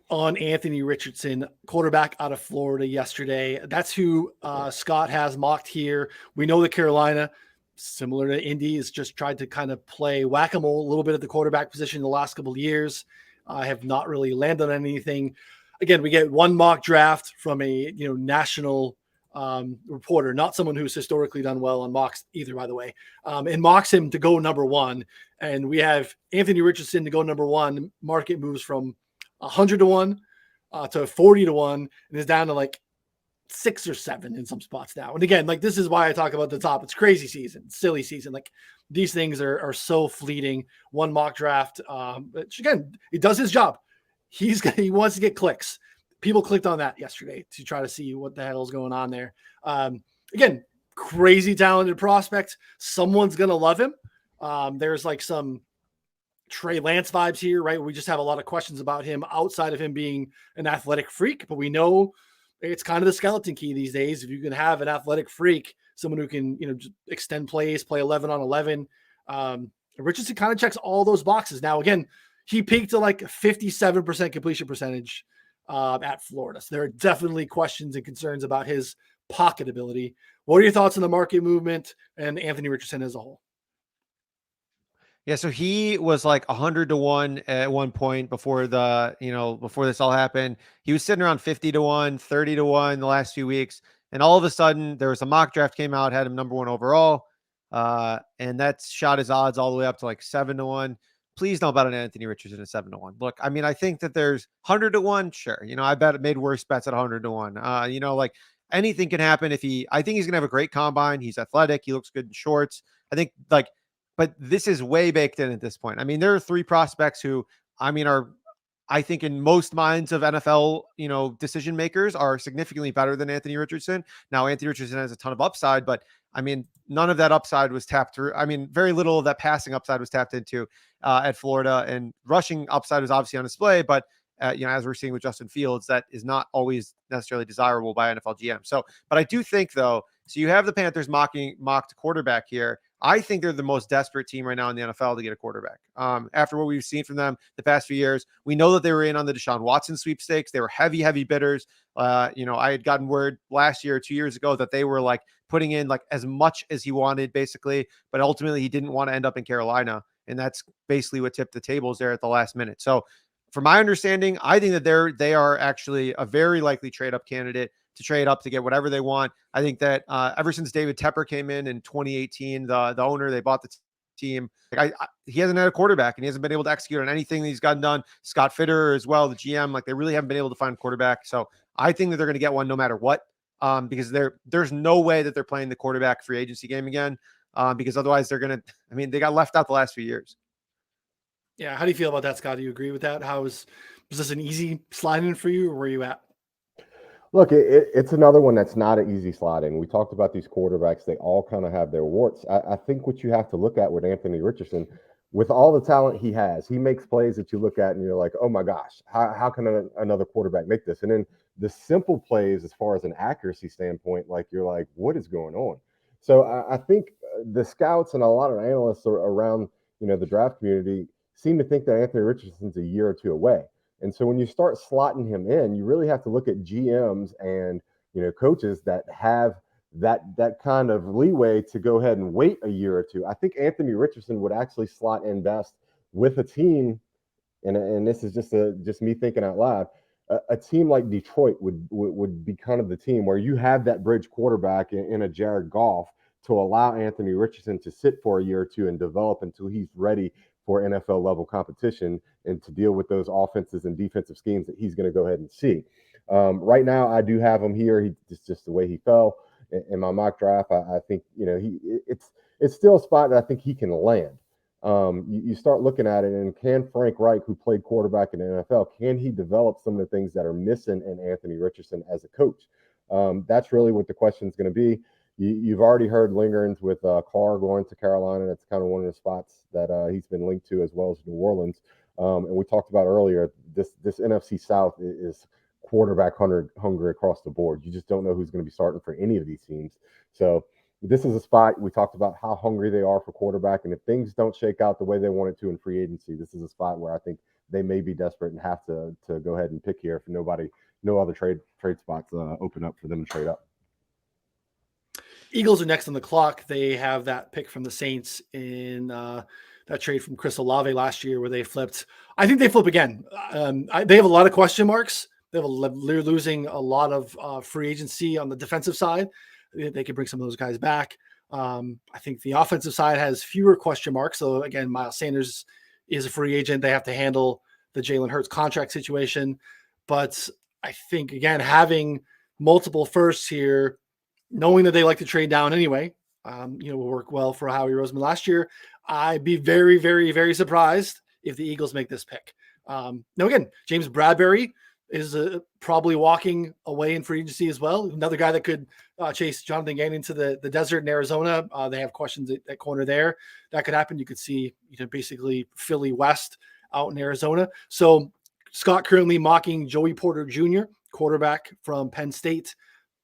on Anthony Richardson, quarterback out of Florida yesterday. That's who Scott has mocked here. We know that Carolina, similar to Indy, has just tried to kind of play whack-a-mole a little bit at the quarterback position in the last couple of years. Have not really landed on anything. Again, we get one mock draft from a national reporter, not someone who's historically done well on mocks either, by the way, and mocks him to go number 1. And we have Anthony Richardson to go number 1. Market moves from 100 to 1 to 40 to 1, and is down to like 6 or 7 in some spots now. And again, like this is why I talk about the top. It's crazy season, silly season. Like these things are so fleeting. One mock draft, which again, it does his job. He wants to get clicks. People clicked on that yesterday to try to see what the hell is going on there. Again, crazy talented prospect. Someone's gonna love him. There's like some Trey Lance vibes here, right? We just have a lot of questions about him outside of him being an athletic freak, but we know it's kind of the skeleton key these days. If you can have an athletic freak, someone who can, just extend plays, play 11 on 11. Richardson kind of checks all those boxes. Now, again, he peaked to like 57% completion percentage at Florida. So there are definitely questions and concerns about his pocket ability. What are your thoughts on the market movement and Anthony Richardson as a whole? Yeah, so he was like 100 to 1 at one point before before this all happened. He was sitting around 50 to 1, 30 to 1 the last few weeks. And all of a sudden there was a mock draft came out, had him number 1 overall. And that shot his odds all the way up to like 7 to 1. Please don't bet on Anthony Richardson at 7 to 1. Look, I mean, I think that there's 100 to 1. Sure. I bet it made worse bets at 100 to 1. Like anything can happen I think he's going to have a great combine. He's athletic. He looks good in shorts. I think but this is way baked in at this point. I mean, there are 3 prospects who, are, I think in most minds of NFL, decision makers are significantly better than Anthony Richardson. Now, Anthony Richardson has a ton of upside, but none of that upside was tapped through. Very little of that passing upside was tapped into at Florida, and rushing upside was obviously on display, but as we're seeing with Justin Fields, that is not always necessarily desirable by NFL GM. So, but I do think though, so you have the Panthers mocked quarterback here. I think they're the most desperate team right now in the NFL to get a quarterback. After what we've seen from them the past few years, we know that they were in on the Deshaun Watson sweepstakes. They were heavy bidders. I had gotten word last year, 2 years ago, that they were like putting in like as much as he wanted basically, but ultimately he didn't want to end up in Carolina. And that's basically what tipped the tables there at the last minute. So from my understanding, I think that they are actually a very likely trade up candidate to trade up to get whatever they want. I think that ever since David Tepper came in 2018, the owner, they bought the team. He hasn't had a quarterback and he hasn't been able to execute on anything that he's gotten done. Scott Fitterer as well, the GM, they really haven't been able to find a quarterback. So I think that they're going to get one no matter what, because there's no way that they're playing the quarterback free agency game again. because otherwise they're going to, I mean, they got left out the last few years. Yeah. How do you feel about that, Scott? Do you agree with that? Was this an easy slide in for you, or where are you at? Look, it's another one that's not an easy slot in. We talked about these quarterbacks; they all kind of have their warts. I think what you have to look at with Anthony Richardson, with all the talent he has, he makes plays that you look at and you're like, "Oh my gosh, how can another quarterback make this?" And then the simple plays, as far as an accuracy standpoint, like you're like, "What is going on?" So I think the scouts and a lot of analysts around the draft community seem to think that Anthony Richardson's a year or two away. And so when you start slotting him in, you really have to look at GMs and coaches that have that kind of leeway to go ahead and wait a year or two. I think Anthony Richardson would actually slot in best with a team, and this is just me thinking out loud. A team like Detroit would be kind of the team where you have that bridge quarterback in a Jared Goff to allow Anthony Richardson to sit for a year or two and develop until he's ready for NFL level competition and to deal with those offenses and defensive schemes that he's going to go ahead and see. Right now, I do have him here. Just the way he fell in my mock draft. I think it's still a spot that I think he can land. You start looking at it, and can Frank Reich, who played quarterback in the NFL, can he develop some of the things that are missing in Anthony Richardson as a coach? That's really what the question is going to be. You've already heard lingerings with Carr going to Carolina. That's kind of one of the spots that he's been linked to, as well as New Orleans. And we talked about earlier, this NFC South is quarterback hungry across the board. You just don't know who's going to be starting for any of these teams. So this is a spot. We talked about how hungry they are for quarterback, and if things don't shake out the way they want it to in free agency, this is a spot where I think they may be desperate and have to go ahead and pick here if no other trade spots open up for them to trade up. Eagles are next on the clock. They have that pick from the Saints in that trade from Chris Olave last year, where they flipped. I think they flip again. They have a lot of question marks. They're losing a lot of free agency on the defensive side. They could bring some of those guys back. I think the offensive side has fewer question marks. So again, Miles Sanders is a free agent. They have to handle the Jalen Hurts contract situation. But I think, again, having multiple firsts here, knowing that they like to trade down anyway, will work well for Howie Roseman last year. I'd be very, very, very surprised if the Eagles make this pick. Now, again, James Bradbury is probably walking away in free agency as well. Another guy that could chase Jonathan Gannon to the desert in Arizona. They have questions at corner there. That could happen. You could see basically Philly West out in Arizona. So Scott currently mocking Joey Porter Jr., quarterback from Penn State,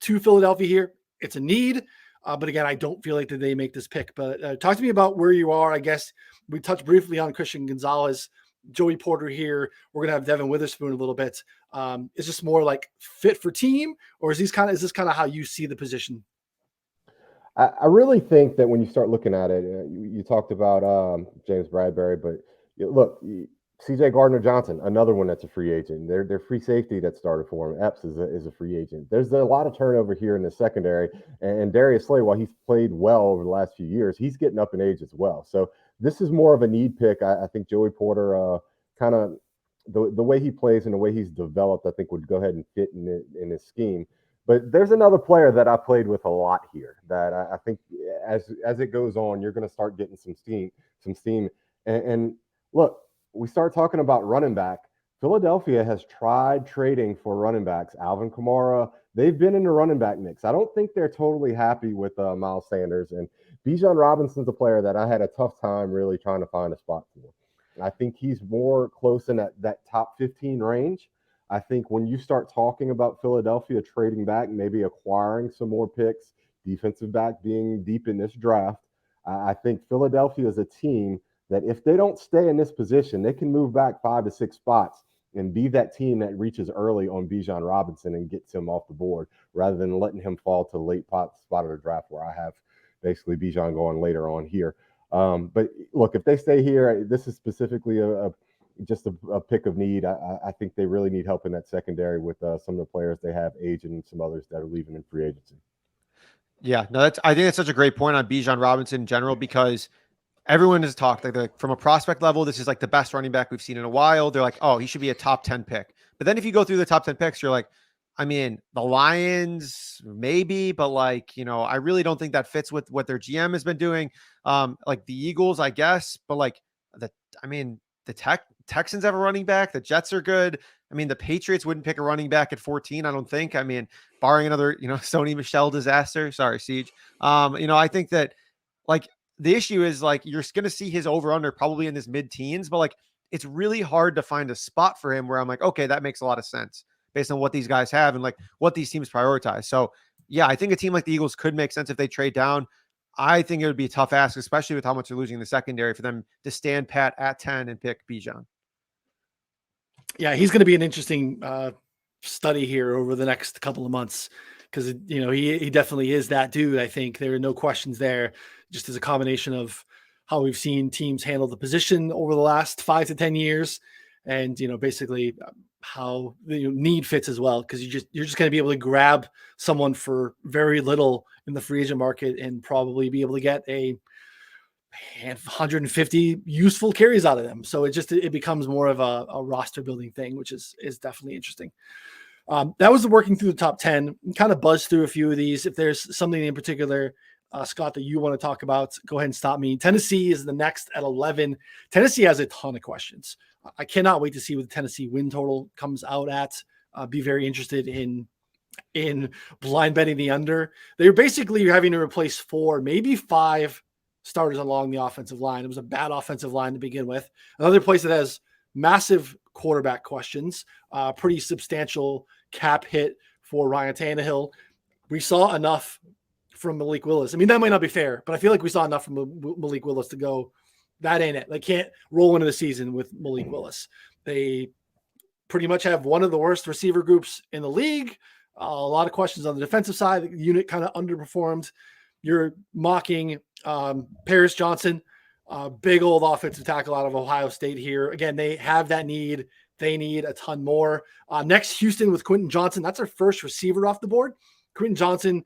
to Philadelphia here. It's a need. But again, I don't feel like that they make this pick. But talk to me about where you are. I guess we touched briefly on Christian Gonzalez, Joey Porter here. We're gonna have Devin Witherspoon a little bit. Is this more like fit for team, or is this kind of how you see the position? I really think that when you start looking at it, you talked about James Bradbury, but look, C.J. Gardner-Johnson, another one that's a free agent. They're free safety that started for him. Epps is a free agent. There's a lot of turnover here in the secondary, and Darius Slay, while he's played well over the last few years, he's getting up in age as well. So this is more of a need pick. I think Joey Porter, kind of the way he plays and the way he's developed, I think would go ahead and fit in his scheme. But there's another player that I played with a lot here that I think as it goes on, you're going to start getting some steam. And look, we start talking about running back. Philadelphia has tried trading for running backs. Alvin Kamara, they've been in the running back mix. I don't think they're totally happy with Miles Sanders. And Bijan Robinson's a player that I had a tough time really trying to find a spot for. I think he's more close in that top 15 range. I think when you start talking about Philadelphia trading back, maybe acquiring some more picks, defensive back being deep in this draft, I think Philadelphia is a team that if they don't stay in this position, they can move back 5 to 6 spots and be that team that reaches early on Bijan Robinson and gets him off the board rather than letting him fall to the late spot of the draft where I have basically Bijan going later on here. But look, if they stay here, this is specifically just a pick of need. I think they really need help in that secondary with some of the players they have aging and some others that are leaving in free agency. Yeah, no, I think that's such a great point on Bijan Robinson in general, because everyone has talked like from a prospect level, this is like the best running back we've seen in a while. They're like, oh, he should be a top 10 pick. But then if you go through the top 10 picks, you're like, I mean, the Lions maybe, but like, I really don't think that fits with what their GM has been doing. Like the Eagles, I guess, but like the, I mean, the Texans have a running back. The Jets are good. I mean, the Patriots wouldn't pick a running back at 14, I don't think. I mean, barring another, Sony Michel disaster. Sorry, Siege. I think that like the issue is like you're going to see his over under probably in his mid teens, but like it's really hard to find a spot for him where I'm like, okay, that makes a lot of sense based on what these guys have and like what these teams prioritize. So yeah, I think a team like the Eagles could make sense if they trade down. I think it would be a tough ask, especially with how much they're losing in the secondary, for them to stand pat at 10 and pick Bijan. Yeah, he's going to be an interesting study here over the next couple of months because he definitely is that dude. I think there are no questions there. Just as a combination of how we've seen teams handle the position over the last 5 to 10 years, and basically how the need fits as well. Because you're just going to be able to grab someone for very little in the free agent market and probably be able to get a 150 useful carries out of them. So it becomes more of a roster building thing, which is definitely interesting. That was the working through the top 10. Kind of buzz through a few of these. If there's something in particular, Scott, that you want to talk about, go ahead and stop me. Tennessee is the next at 11. Tennessee has a ton of questions. I cannot wait to see what the Tennessee win total comes out at. Be very interested in blind betting the under. They're basically having to replace 4, maybe 5 starters along the offensive line. It was a bad offensive line to begin with. Another place that has massive quarterback questions, pretty substantial cap hit for Ryan Tannehill. We saw enough from Malik Willis. I mean, that might not be fair, but I feel like we saw enough from Malik Willis to go, that ain't it. They can't roll into the season with Malik Willis. They pretty much have one of the worst receiver groups in the league. A lot of questions on the defensive side. The unit kind of underperformed. You're mocking Paris Johnson, big old offensive tackle out of Ohio State here. Again, they have that need. They need a ton more. Next, Houston with Quentin Johnson. That's our first receiver off the board. Quentin Johnson,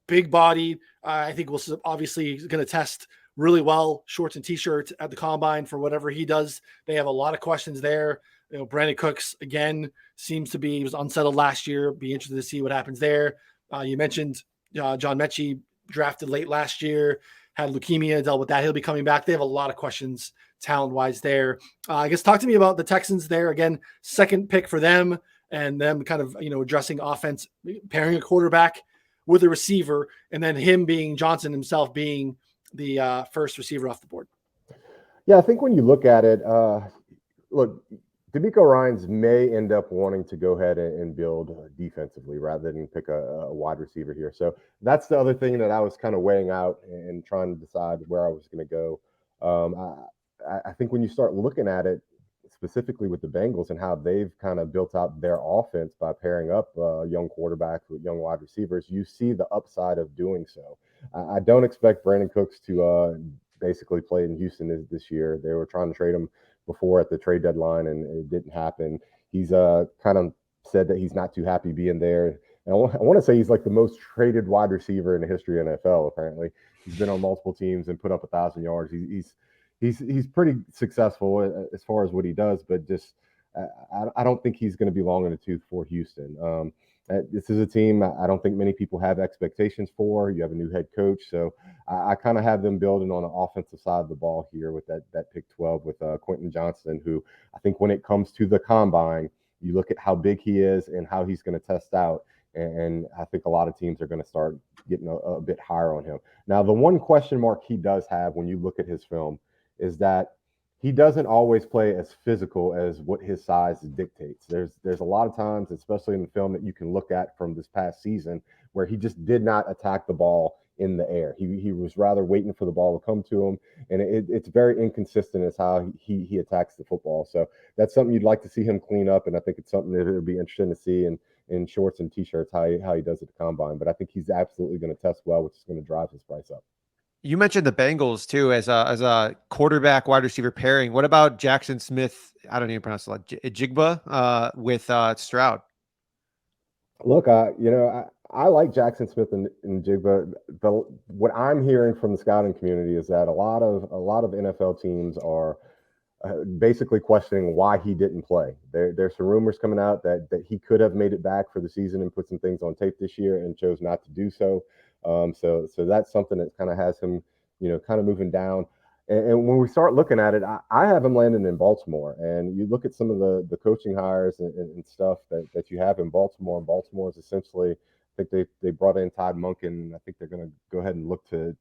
big body. I think we'll obviously going to test really well, shorts and t-shirts at the combine for whatever he does. They have a lot of questions there. Brandon Cooks, again, he was unsettled last year. Be interested to see what happens there. You mentioned John Mechie, drafted late last year, had leukemia, dealt with that. He'll be coming back. They have a lot of questions talent-wise there. I guess talk to me about the Texans there. Again, second pick for them, and them kind of, addressing offense, pairing a quarterback with a receiver, and then Johnson himself being the first receiver off the board. Yeah, I think when you look at it, look, DeMeco Ryans may end up wanting to go ahead and build defensively rather than pick a wide receiver here. So that's the other thing that I was kind of weighing out and trying to decide where I was going to go. I think when you start looking at it, specifically with the Bengals and how they've kind of built out their offense by pairing up young quarterbacks with young wide receivers, you see the upside of doing so. I don't expect Brandon Cooks to basically play in Houston this year. They were trying to trade him before at the trade deadline, and it didn't happen. He's kind of said that he's not too happy being there. And I want to say he's like the most traded wide receiver in the history of NFL. Apparently, he's been on multiple teams and put up 1,000 yards. He's pretty successful as far as what he does, but just I don't think he's going to be long in the tooth for Houston. This is a team I don't think many people have expectations for. You have a new head coach, so I kind of have them building on the offensive side of the ball here with that pick 12 with Quentin Johnson, who I think when it comes to the combine, you look at how big he is and how he's going to test out, and I think a lot of teams are going to start getting a bit higher on him. Now, the one question mark he does have when you look at his film is that he doesn't always play as physical as what his size dictates. There's a lot of times, especially in the film that you can look at from this past season, where he just did not attack the ball in the air. He was rather waiting for the ball to come to him, and it's very inconsistent as how he attacks the football. So that's something you'd like to see him clean up, and I think it's something that it would be interesting to see in shorts and t-shirts how he does at the combine. But I think he's absolutely going to test well, which is going to drive his price up. You mentioned the Bengals too as a quarterback wide receiver pairing. What about Jackson Smith? I don't even pronounce it, like Jigba with Stroud. Look, I like Jackson Smith and Jigba. What I'm hearing from the scouting community is that a lot of NFL teams are basically questioning why he didn't play. There's some rumors coming out that he could have made it back for the season and put some things on tape this year and chose not to do so. So that's something that kind of has him, kind of moving down. And when we start looking at it, I have him landing in Baltimore. And you look at some of the coaching hires and stuff that you have in Baltimore. And Baltimore is essentially, I think they brought in Todd Monken. I think they're going to go ahead and look to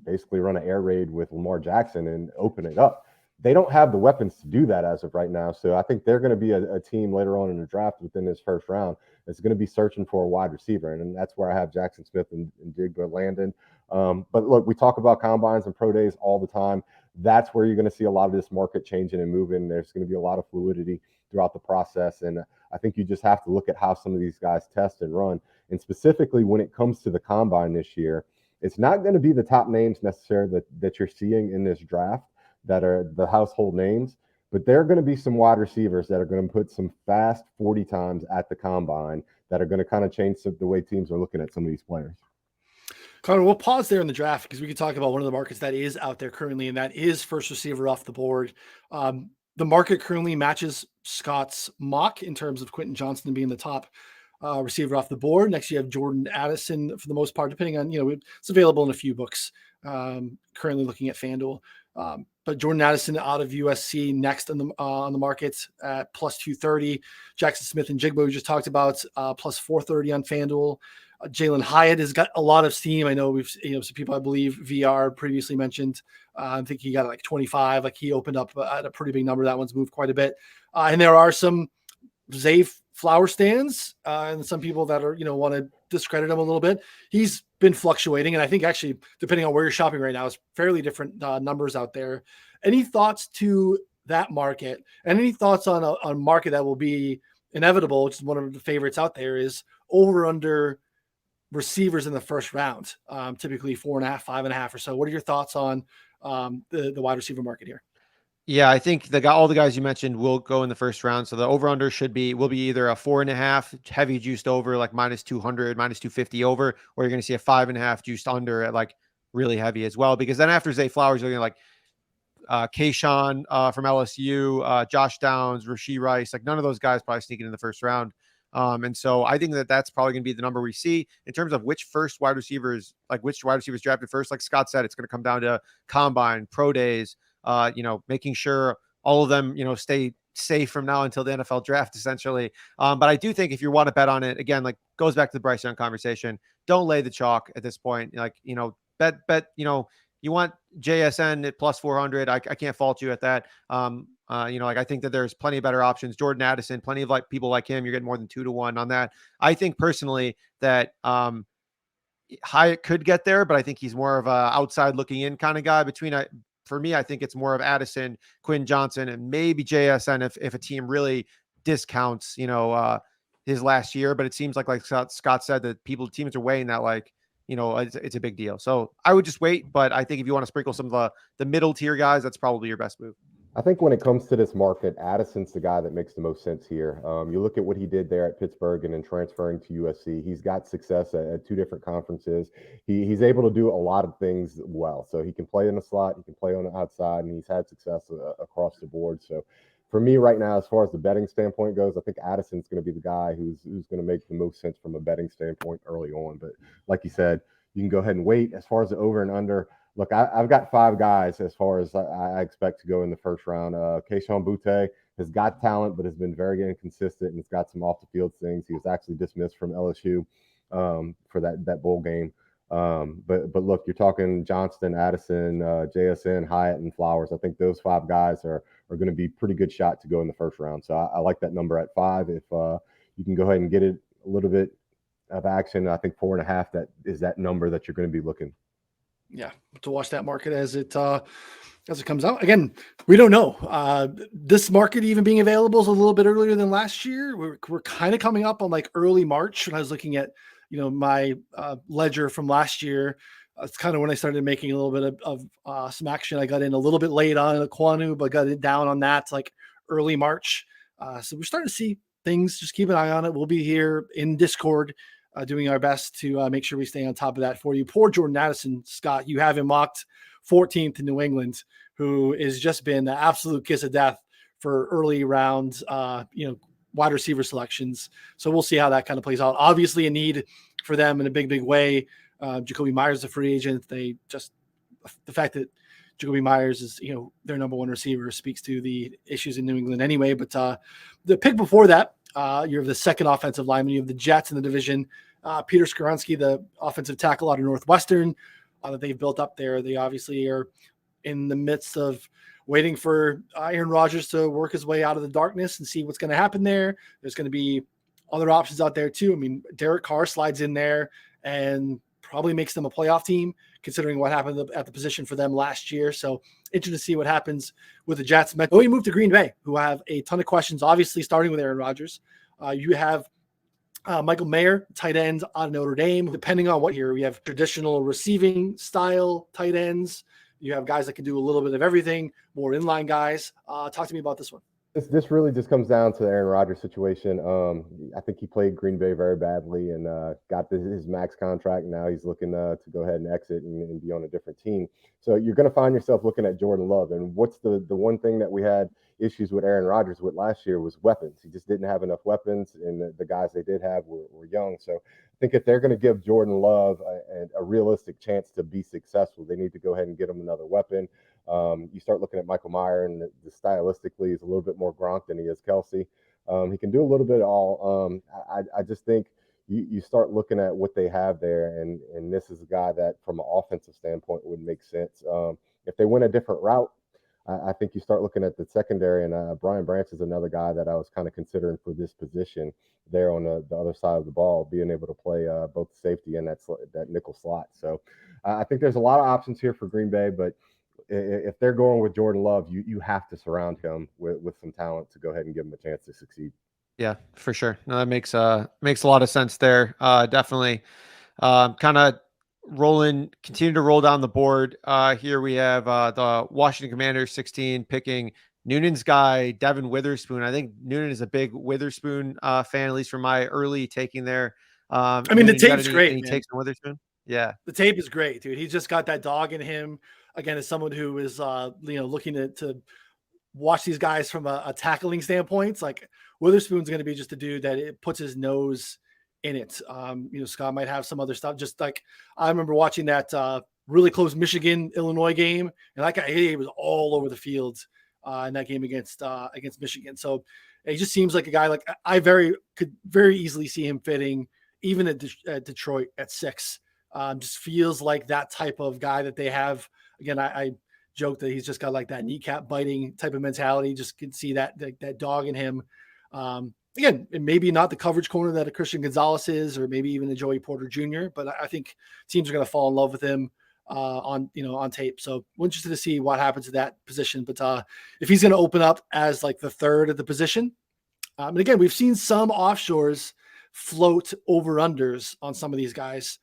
basically run an air raid with Lamar Jackson and open it up. They don't have the weapons to do that as of right now. So I think they're going to be a team later on in the draft within this first round that's going to be searching for a wide receiver. And that's where I have Jackson Smith and Jigba landing. But look, we talk about combines and pro days all the time. That's where you're going to see a lot of this market changing and moving. There's going to be a lot of fluidity throughout the process. And I think you just have to look at how some of these guys test and run. And specifically when it comes to the combine this year, it's not going to be the top names necessarily that you're seeing in this draft that are the household names, but there are going to be some wide receivers that are going to put some fast 40 times at the combine that are going to kind of change the way teams are looking at some of these players. Connor, we'll pause there in the draft because we could talk about one of the markets that is out there currently, and that is first receiver off the board. The market currently matches Scott's mock in terms of Quentin Johnston being the top receiver off the board. Next, you have Jordan Addison for the most part, depending on, it's available in a few books, currently looking at FanDuel. But Jordan Addison out of USC next on the market at plus 230. Jackson Smith and Jigba we just talked about plus 430 on FanDuel. Jalen Hyatt has got a lot of steam. I know we've some people I believe VR previously mentioned. I think he got like 25. Like he opened up at a pretty big number. That one's moved quite a bit. And there are some Zay Flower stands and some people that are want to discredit him a little bit. He's been fluctuating, and I think actually depending on where you're shopping right now, it's fairly different numbers out there. Any thoughts to that market, and any thoughts on a market that will be inevitable, which is one of the favorites out there, is over under receivers in the first round, typically 4.5, 5.5 or so. What are your thoughts on the wide receiver market here? Yeah, I think all the guys you mentioned will go in the first round. So the over-under will be either a 4.5 heavy juiced over, like minus 200, minus 250 over, or you're going to see a 5.5 juiced under at like really heavy as well. Because then after Zay Flowers, you're going to like Kayshawn from LSU, Josh Downs, Rashee Rice, like none of those guys probably sneaking in the first round. And so I think that's probably going to be the number we see in terms of which wide receivers drafted first. Like Scott said, it's going to come down to combine, pro days, making sure all of them, stay safe from now until the NFL draft, essentially. But I do think if you want to bet on it, again, like goes back to the Bryce Young conversation, don't lay the chalk at this point. Like, bet, you want JSN at plus 400. I can't fault you at that. I think that there's plenty of better options. Jordan Addison, plenty of people like him. You're getting more than 2-1 on that. I think personally that Hyatt could get there, but I think he's more of a outside looking in kind of guy. For me, I think it's more of Addison, Quinn Johnson, and maybe JSN if a team really discounts, his last year. But it seems like Scott said that teams are weighing that it's a big deal. So I would just wait. But I think if you want to sprinkle some of the middle tier guys, that's probably your best move. I think when it comes to this market, Addison's the guy that makes the most sense here. You look at what he did there at Pittsburgh and then transferring to USC. He's got success at 2 different conferences. He's able to do a lot of things well. So he can play in the slot, he can play on the outside, and he's had success across the board. So for me right now, as far as the betting standpoint goes, I think Addison's going to be the guy who's going to make the most sense from a betting standpoint early on. But like you said, you can go ahead and wait. As far as the over and under, look, I've got 5 guys as far as I expect to go in the first round. Kayshawn Butte has got talent, but has been very inconsistent and has got some off the field things. He was actually dismissed from LSU for that bowl game. But look, you're talking Johnston, Addison, JSN, Hyatt, and Flowers. I think those 5 guys are going to be pretty good shot to go in the first round. So I like that number at 5. If you can go ahead and get it a little bit of action, I think 4.5, that is that number that you're going to be looking. Yeah, to watch that market as it comes out. Again, we don't know. This market even being available is a little bit earlier than last year. We're kind of coming up on like early March when I was looking at my ledger from last year. It's kind of when I started making a little bit of some action. I got in a little bit late on the Quanu, but got it down on that like early March. So we're starting to see things. Just keep an eye on it. We'll be here in Discord doing our best to make sure we stay on top of that for you. Poor Jordan Addison, Scott, you have him mocked 14th in New England who has just been the absolute kiss of death for early round, wide receiver selections. So we'll see how that kind of plays out. Obviously a need for them in a big, big way. Jacoby Myers is a free agent. The fact that Jacoby Myers is, their number one receiver speaks to the issues in New England anyway. But the pick before that, you have the second offensive lineman. You have the Jets in the division. Peter Skoronski, the offensive tackle out of Northwestern that they've built up there. They obviously are in the midst of waiting for Aaron Rodgers to work his way out of the darkness and see what's going to happen there. There's going to be other options out there too. I mean, Derek Carr slides in there and probably makes them a playoff team, considering what happened at the position for them last year. So interesting to see what happens with the Jets. We move to Green Bay, who have a ton of questions, obviously starting with Aaron Rodgers. You have Michael Mayer, tight ends out of Notre Dame. Depending on what here, we have traditional receiving style tight ends. You have guys that can do a little bit of everything, more inline guys. Talk to me about this one. This really just comes down to the Aaron Rodgers situation. I think he played Green Bay very badly and got his max contract. Now he's looking to go ahead and exit and be on a different team. So you're going to find yourself looking at Jordan Love. And what's the one thing that we had issues with Aaron Rodgers with last year was weapons. He just didn't have enough weapons, and the guys they did have were young. So I think if they're going to give Jordan Love a realistic chance to be successful, they need to go ahead and get him another weapon. You start looking at Michael Mayer, and the stylistically is a little bit more Gronk than he is Kelsey. He can do a little bit of all. I just think you start looking at what they have there, and this is a guy that, from an offensive standpoint, would make sense. If they went a different route, I think you start looking at the secondary, and Brian Branch is another guy that I was kind of considering for this position there on the other side of the ball, being able to play both safety and that nickel slot. So I think there's a lot of options here for Green Bay, but if they're going with Jordan Love, you have to surround him with some talent to go ahead and give him a chance to succeed. Yeah, for sure. No, that makes a lot of sense there. Definitely. Kind of continue to roll down the board. Here we have the Washington Commanders 16 picking Noonan's guy, Devin Witherspoon. I think Noonan is a big Witherspoon fan, at least from my early taking there. I mean, Noonan, the tape's great. Any takes on Witherspoon? Yeah. The tape is great, dude. He's just got that dog in him. Again, as someone who is, looking to watch these guys from a tackling standpoint, it's like Witherspoon's going to be just a dude that it puts his nose in it. Scott might have some other stuff. Just like I remember watching that really close Michigan-Illinois game, and that guy, he was all over the field in that game against Michigan. So he just seems like a guy like could very easily see him fitting even at Detroit at 6. Just feels like that type of guy that they have. Again, I joke that he's just got like that kneecap biting type of mentality. Just can see that dog in him. Again, maybe not the coverage corner that a Christian Gonzalez is, or maybe even a Joey Porter Jr., but I think teams are going to fall in love with him on tape. So we're interested to see what happens to that position. But if he's going to open up as like the third at the position, and again, we've seen some offshores float over-unders on some of these guys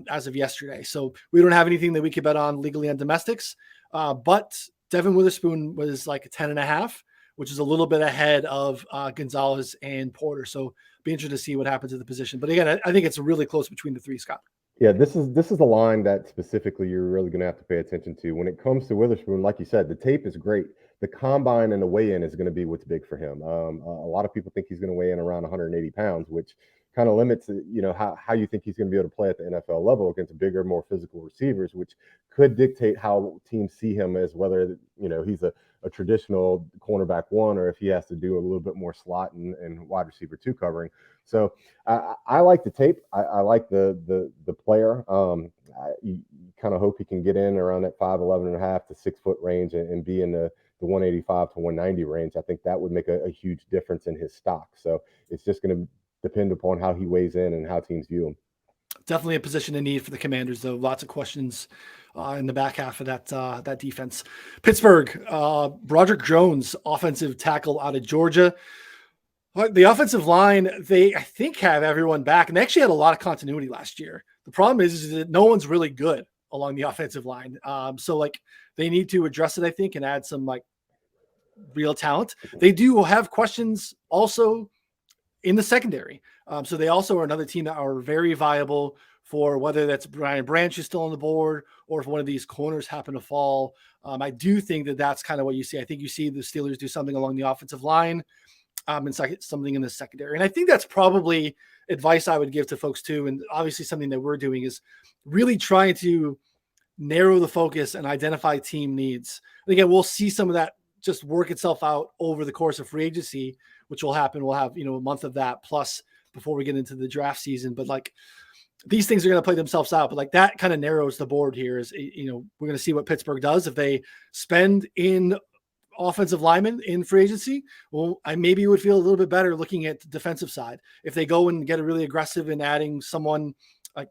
as of yesterday. So we don't have anything that we could bet on legally on domestics. But Devin Witherspoon was like a 10.5, which is a little bit ahead of Gonzalez and Porter. So be interested to see what happens at the position. But again, I think it's really close between the three, Scott. Yeah, this is a line that specifically you're really going to have to pay attention to. When it comes to Witherspoon, like you said, the tape is great. The combine and the weigh-in is going to be what's big for him. A lot of people think he's going to weigh in around 180 pounds, which kind of limits, how you think he's going to be able to play at the NFL level against bigger, more physical receivers, which could dictate how teams see him as whether, he's a traditional cornerback 1 or if he has to do a little bit more slot and wide receiver 2 covering. So I like the tape. I like the player. You kind of hope he can get in around that 5'11.5" to 6 foot range and be in the 185 to 190 range. I think that would make a huge difference in his stock. So it's just going to depend upon how he weighs in and how teams view him. Definitely a position in need for the Commanders, though. Lots of questions in the back half of that defense. Pittsburgh, Broderick Jones, offensive tackle out of Georgia. The offensive line, I think, have everyone back, and they actually had a lot of continuity last year. The problem is that no one's really good along the offensive line. So they need to address it, I think, and add some real talent. They do have questions also in the secondary. So they also are another team that are very viable for whether that's Brian Branch is still on the board or if one of these corners happen to fall. I do think that that's kind of what you see. I think you see the Steelers do something along the offensive line, and something in the secondary. And I think that's probably advice I would give to folks too. And obviously something that we're doing is really trying to narrow the focus and identify team needs. And again, we'll see some of that just work itself out over the course of free agency, which will happen. We'll have, a month of that plus before we get into the draft season. But like, these things are going to play themselves out, but like that kind of narrows the board here is, we're going to see what Pittsburgh does. If they spend in offensive linemen in free agency, well, I maybe would feel a little bit better looking at the defensive side. If they go and get a really aggressive in adding someone like,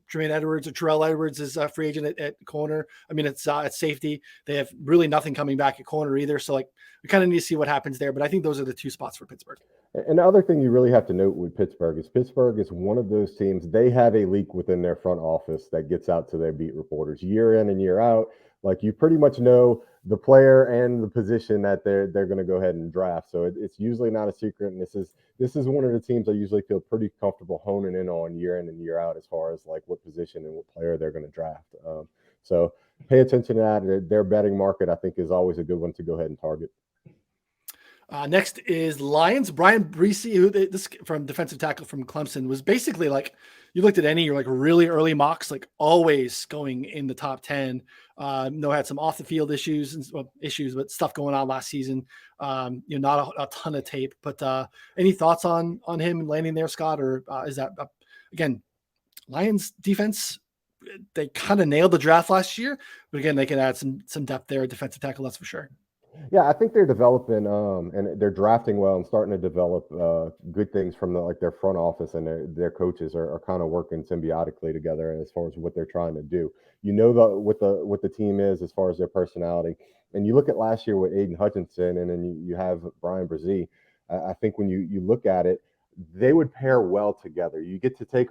Tremaine Edwards or Terrell Edwards is a free agent at corner. I mean, it's at safety. They have really nothing coming back at corner either. So like, we kind of need to see what happens there, but I think those are the two spots for Pittsburgh. And the other thing you really have to note with Pittsburgh is one of those teams, they have a leak within their front office that gets out to their beat reporters year in and year out. Like, you pretty much know the player and the position that they're going to go ahead and draft. So it's usually not a secret. And this is one of the teams I usually feel pretty comfortable honing in on year in and year out as far as like what position and what player they're going to draft. So pay attention to that. Their betting market, I think, is always a good one to go ahead and target. Next is Lions. Brian Bresee, who this from defensive tackle from Clemson, was basically like, you looked at any your like really early mocks, like always going in the top 10. Had some off the field issues, but stuff going on last season. Not a ton of tape, but any thoughts on him landing there, Scott? Or is that again, Lions defense? They kind of nailed the draft last year, but again, they can add some depth there at defensive tackle. That's for sure. Yeah, I think they're developing and they're drafting well and starting to develop good things from their front office, and their coaches are kind of working symbiotically together as far as what they're trying to do. What the team is as far as their personality. And you look at last year with Aiden Hutchinson, and then you have Brian Bresee. I think when you look at it, they would pair well together. You get to take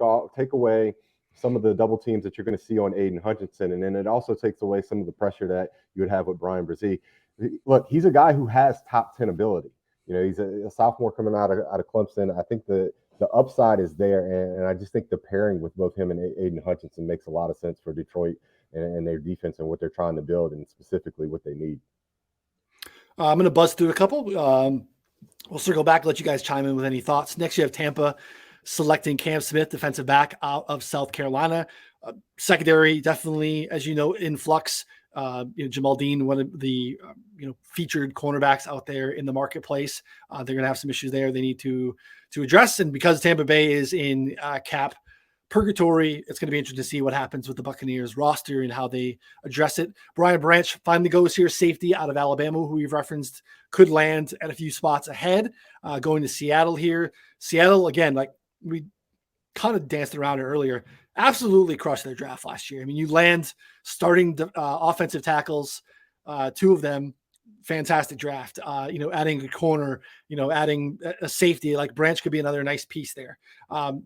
away some of the double teams that you're going to see on Aiden Hutchinson, and then it also takes away some of the pressure that you would have with Brian Bresee. Look, he's a guy who has top 10 ability. He's a sophomore coming out of Clemson. I think the upside is there, and I just think the pairing with both him and Aiden Hutchinson makes a lot of sense for Detroit and their defense and what they're trying to build, and specifically what they need. I'm going to buzz through a couple. We'll circle back, let you guys chime in with any thoughts. Next, you have Tampa selecting Cam Smith, defensive back out of South Carolina. Secondary, definitely, as you know, in flux. Jamal Dean, one of the featured cornerbacks out there in the marketplace. They're going to have some issues there they need to address. And because Tampa Bay is in cap purgatory, it's going to be interesting to see what happens with the Buccaneers roster and how they address it. Brian Branch finally goes here, safety out of Alabama, who we've referenced, could land at a few spots ahead, going to Seattle here. Seattle, again, like we kind of danced around it earlier, absolutely crushed their draft last year. I mean, you land starting offensive tackles, two of them, fantastic draft. Adding a corner, adding a safety, like Branch could be another nice piece there.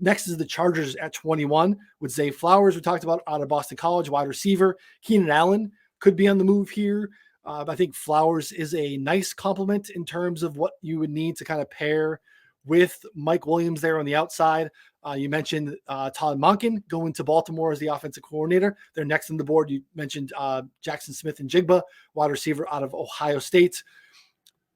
Next is the Chargers at 21 with Zay Flowers, we talked about, out of Boston College, wide receiver. Keenan Allen could be on the move here. I think Flowers is a nice complement in terms of what you would need to kind of pair with Mike Williams there on the outside. You mentioned Todd Monken going to Baltimore as the offensive coordinator. They're next on the board. You mentioned Jackson Smith and Jigba, wide receiver out of Ohio State.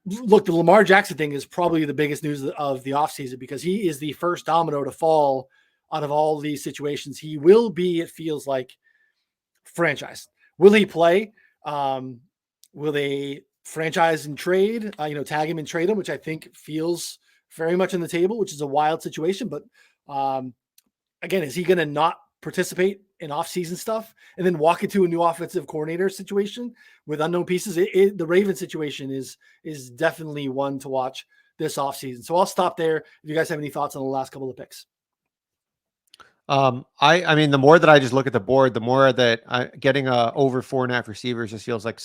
Look, the Lamar Jackson thing is probably the biggest news of the offseason, because he is the first domino to fall out of all these situations. He will be, it feels like, franchise. Will he play? Will they franchise and trade? Tag him and trade him, which I think feels very much on the table, which is a wild situation. But again, is he going to not participate in off-season stuff and then walk into a new offensive coordinator situation with unknown pieces? The Ravens situation is definitely one to watch this offseason. So I'll stop there. If you guys have any thoughts on the last couple of picks. I mean, the more that I just look at the board, the more that getting over 4.5 receivers just feels like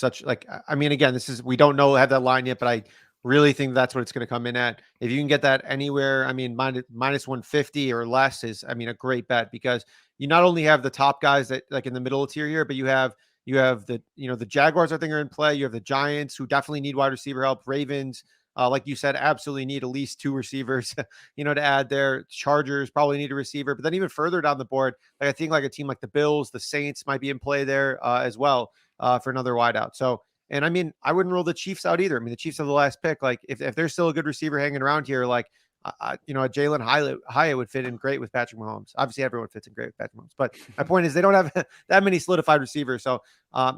again, we don't have that line yet, but I really think that's what it's going to come in at. If you can get that anywhere, I mean, minus 150 or less is, a great bet, because you not only have the top guys that like in the middle tier here, but you have the Jaguars, I think, are in play. You have the Giants, who definitely need wide receiver help. Ravens, Like you said, absolutely need at least 2 receivers, to add there. Chargers probably need a receiver, but then even further down the board, like I think like a team like the Bills, the Saints might be in play there as well for another wideout. So, and I mean, I wouldn't rule the Chiefs out either. I mean, the Chiefs have the last pick. Like if there's still a good receiver hanging around here, like a Jalen Hyatt would fit in great with Patrick Mahomes. Obviously, everyone fits in great with Patrick Mahomes. But my point is, they don't have that many solidified receivers. So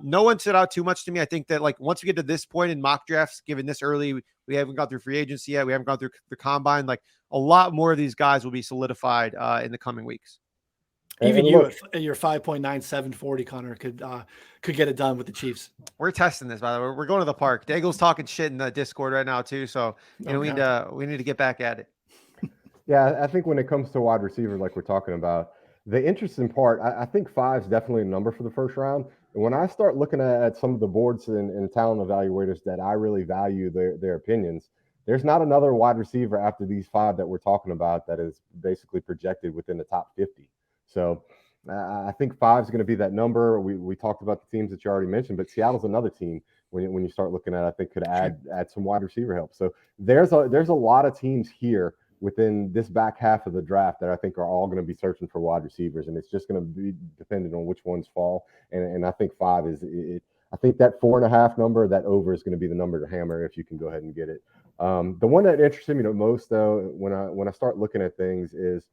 no one stood out too much to me. I think that like once we get to this point in mock drafts, given this early, we haven't gone through free agency yet. We haven't gone through the combine. Like a lot more of these guys will be solidified in the coming weeks. Even you at your 5.9740, Connor, could get it done with the Chiefs. We're testing this, by the way. We're going to the park. Daigle's talking shit in the Discord right now too. So we need to get back at it. Yeah, I think when it comes to wide receiver, like we're talking about, the interesting part, I think 5 is definitely a number for the first round. And when I start looking at some of the boards and talent evaluators that I really value their opinions, there's not another wide receiver after these 5 that we're talking about that is basically projected within the top 50. So I think 5 is going to be that number. We talked about the teams that you already mentioned, but Seattle's another team when you start looking at, I think could add some wide receiver help. So there's a lot of teams here within this back half of the draft that I think are all going to be searching for wide receivers, and it's just going to be dependent on which ones fall. And I think 5 is it. I think that 4.5 number, that over, is going to be the number to hammer if you can go ahead and get it. The one that interested me the most, though, when I start looking at things, is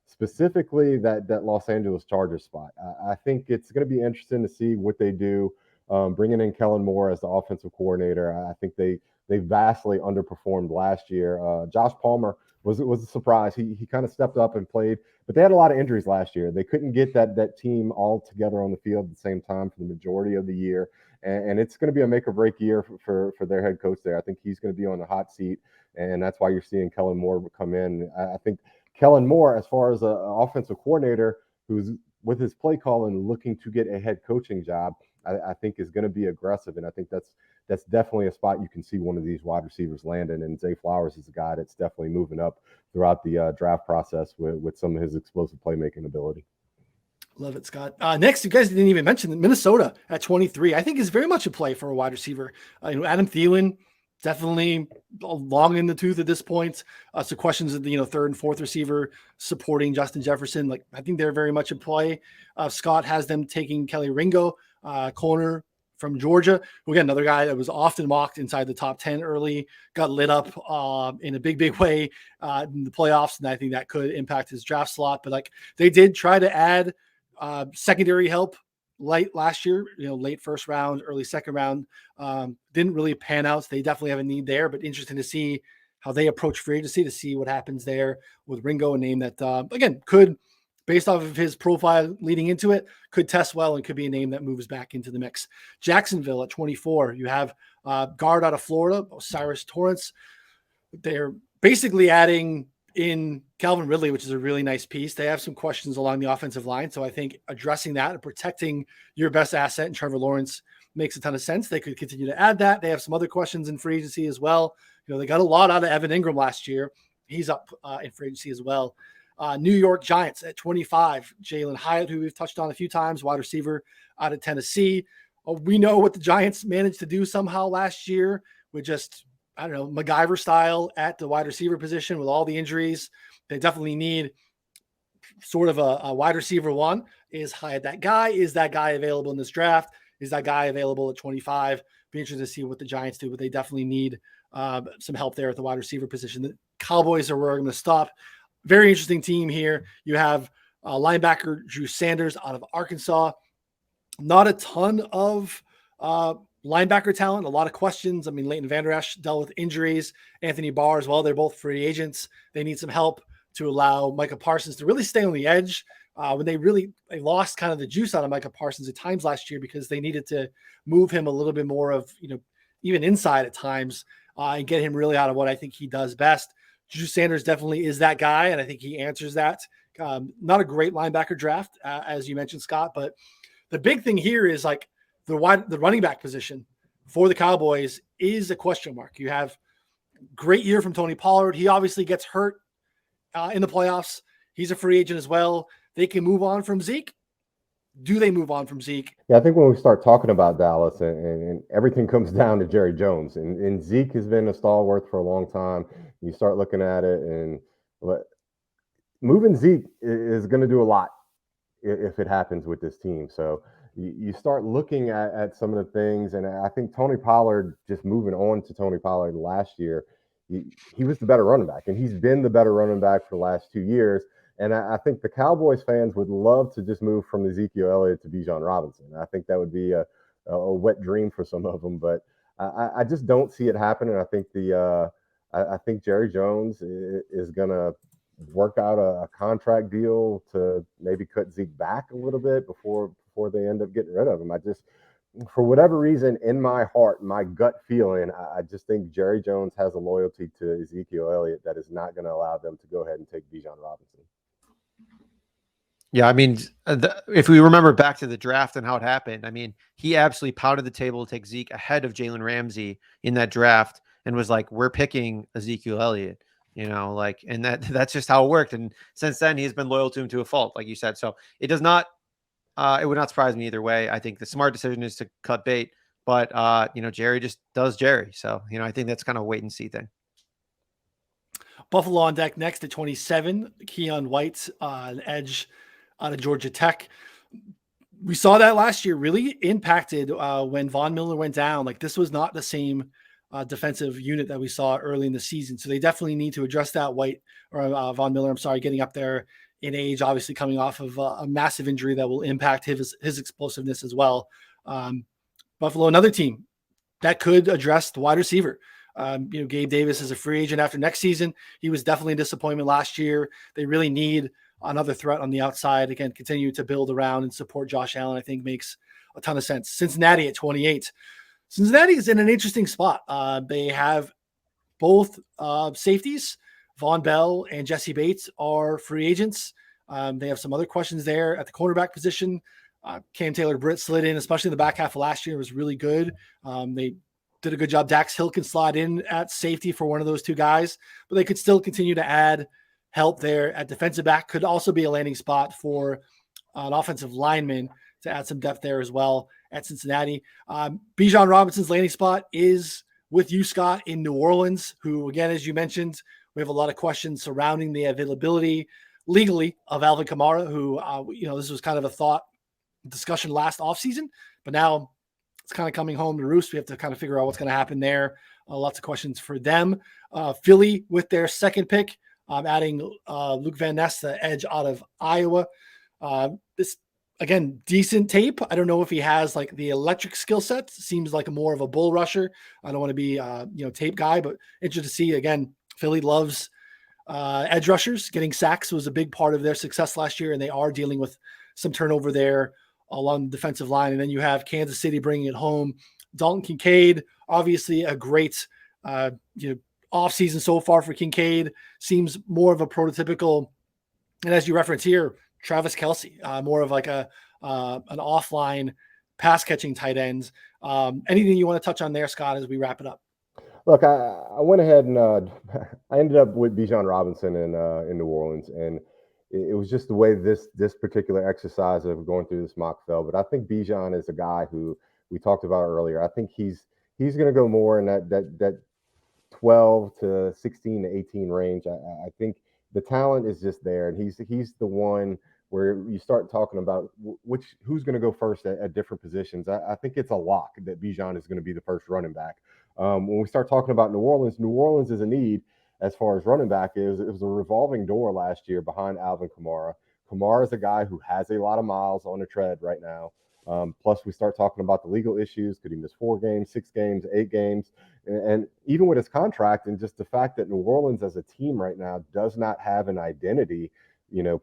specifically that Los Angeles Chargers spot. I think it's going to be interesting to see what they do, bringing in Kellen Moore as the offensive coordinator. I think they vastly underperformed last year. Josh Palmer was a surprise. He kind of stepped up and played, but they had a lot of injuries last year. They couldn't get that team all together on the field at the same time for the majority of the year. And it's going to be a make or break year for their head coach there. I think he's going to be on the hot seat, and that's why you're seeing Kellen Moore come in. I think Kellen Moore, as far as an offensive coordinator who's with his play calling looking to get a head coaching job, I think is going to be aggressive. And I think that's definitely a spot you can see one of these wide receivers landing. And Zay Flowers is a guy that's definitely moving up throughout the draft process with some of his explosive playmaking ability. Love it, Scott. Next, you guys didn't even mention Minnesota at 23. I think is very much a play for a wide receiver. Adam Thielen, definitely long in the tooth at this point. So questions of the third and fourth receiver supporting Justin Jefferson. Like I think they're very much in play. Scott has them taking Kelly Ringo, corner from Georgia, who again another guy that was often mocked inside the top 10 early, got lit up in a big way in the playoffs, and I think that could impact his draft slot. But like they did try to add secondary help late last year, late first round, early second round, didn't really pan out. So they definitely have a need there, but interesting to see how they approach free agency, to see what happens there with Ringo, a name that, again, could, based off of his profile leading into it, could test well and could be a name that moves back into the mix. Jacksonville at 24, you have guard out of Florida, Osiris Torrance. They're basically adding in Calvin Ridley, which is a really nice piece. They have some questions along the offensive line. So I think addressing that and protecting your best asset in Trevor Lawrence makes a ton of sense. They could continue to add that. They have some other questions in free agency as well. They got a lot out of Evan Ingram last year. He's up in free agency as well. New York Giants at 25, Jalen Hyatt, who we've touched on a few times, wide receiver out of Tennessee. We know what the Giants managed to do somehow last year with just, MacGyver style at the wide receiver position with all the injuries. They definitely need sort of a wide receiver one. Is Hyatt that guy? Is that guy available in this draft? Is that guy available at 25? Be interested to see what the Giants do, but they definitely need some help there at the wide receiver position. The Cowboys are where I'm going to stop. Very interesting team here. You have linebacker Drew Sanders out of Arkansas. Not a ton of linebacker talent, a lot of questions. I mean, Leighton Vander Esch dealt with injuries. Anthony Barr as well. They're both free agents. They need some help to allow Micah Parsons to really stay on the edge. When they lost kind of the juice out of Micah Parsons at times last year because they needed to move him a little bit more of, even inside at times and get him really out of what I think he does best. Drew Sanders definitely is that guy, and I think he answers that. Not a great linebacker draft, as you mentioned, Scott, but the big thing here is like the running back position for the Cowboys is a question mark. You have great year from Tony Pollard. He obviously gets hurt in the playoffs. He's a free agent as well. They can move on from Zeke. Do they move on from Zeke? Yeah, I think when we start talking about Dallas and everything comes down to Jerry Jones, and Zeke has been a stalwart for a long time. You start looking at it, and moving Zeke is going to do a lot if it happens with this team. So you start looking at some of the things, and I think Tony Pollard, just moving on to Tony Pollard last year, he was the better running back, and he's been the better running back for the last 2 years. And I think the Cowboys fans would love to just move from Ezekiel Elliott to Bijan Robinson. I think that would be a wet dream for some of them, but I just don't see it happening. I think I think Jerry Jones is going to work out a contract deal to maybe cut Zeke back a little bit before they end up getting rid of him. I just, for whatever reason, in my heart, my gut feeling, I just think Jerry Jones has a loyalty to Ezekiel Elliott that is not going to allow them to go ahead and take Bijan Robinson. Yeah, I mean, if we remember back to the draft and how it happened, I mean, he absolutely pounded the table to take Zeke ahead of Jalen Ramsey in that draft and was like, we're picking Ezekiel Elliott, like, and that's just how it worked. And since then, he's been loyal to him to a fault, like you said. So it does not, it would not surprise me either way. I think the smart decision is to cut bait, but, Jerry just does Jerry. So, I think that's kind of a wait and see thing. Buffalo on deck next at 27, Keon White, an edge out of Georgia Tech. We saw that last year really impacted when Von Miller went down. Like, this was not the same defensive unit that we saw early in the season. So they definitely need to address that. Von Miller, getting up there in age, obviously coming off of a massive injury that will impact his explosiveness as well. Buffalo, another team that could address the wide receiver. Gabe Davis is a free agent after next season. He was definitely a disappointment last year. They really need another threat on the outside. Again, continue to build around and support Josh Allen, I think makes a ton of sense. Cincinnati at 28. Cincinnati is in an interesting spot. They have both safeties. Von Bell and Jesse Bates are free agents. They have some other questions there at the cornerback position. Cam Taylor-Britt slid in, especially in the back half of last year, was really good. They did a good job. Dax Hill can slide in at safety for one of those two guys, but they could still continue to add help there at defensive back. Could also be a landing spot for an offensive lineman to add some depth there as well at Cincinnati. Bijan Robinson's landing spot is with you, Scott, in New Orleans, who, again, as you mentioned, we have a lot of questions surrounding the availability legally of Alvin Kamara, who, this was kind of a thought discussion last offseason, but now it's kind of coming home to roost. We have to kind of figure out what's going to happen there. Lots of questions for them. Philly with their second pick, adding Luke Van Ness, the edge out of Iowa. This, again, decent tape. I don't know if he has like the electric skill set. Seems like more of a bull rusher. I don't want to be tape guy, but interested to see. Again, Philly loves edge rushers. Getting sacks was a big part of their success last year, and they are dealing with some turnover there along the defensive line. And then you have Kansas City bringing it home. Dalton Kincaid, obviously a great offseason so far for Kincaid. Seems more of a prototypical, and as you reference here, Travis Kelce, more of like an offline pass catching tight ends. Anything you want to touch on there, Scott, as we wrap it up? Look, I went ahead and I ended up with Bijan Robinson in New Orleans, and it was just the way this particular exercise of going through this mock fell. But I think Bijan is a guy who we talked about earlier. I think he's going to go more in that 12 to 16 to 18 range. I think the talent is just there, and he's the one where you start talking about who's going to go first at different positions. I think it's a lock that Bijan is going to be the first running back. When we start talking about New Orleans is a need as far as running back. It was a revolving door last year behind Alvin Kamara. Kamara is a guy who has a lot of miles on the tread right now. Plus, we start talking about the legal issues. Could he miss 4 games, 6 games, 8 games? And even with his contract, and just the fact that New Orleans as a team right now does not have an identity,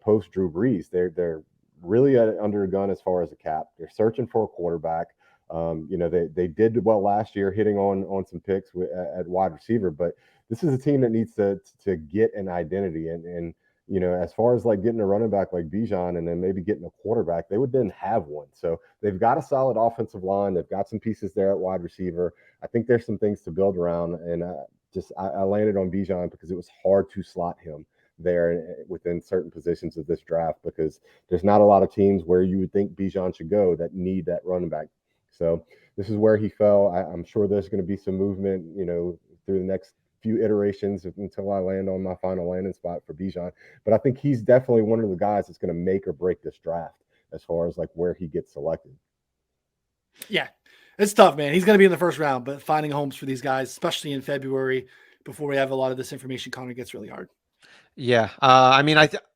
post Drew Brees. They're really under a gun as far as a cap. They're searching for a quarterback. They did well last year, hitting on some picks at wide receiver, but this is a team that needs to get an identity. And as far as like getting a running back like Bijan and then maybe getting a quarterback, they would then have one. So they've got a solid offensive line. They've got some pieces there at wide receiver. I think there's some things to build around. And I landed on Bijan because it was hard to slot him. there within certain positions of this draft, because there's not a lot of teams where you would think Bijan should go that need that running back. So this is where he fell. I'm sure there's going to be some movement, through the next few iterations until I land on my final landing spot for Bijan. But I think he's definitely one of the guys that's going to make or break this draft as far as like where he gets selected. Yeah, it's tough, man. He's going to be in the first round, but finding homes for these guys, especially in February, before we have a lot of this information, Connor, gets really hard. Yeah.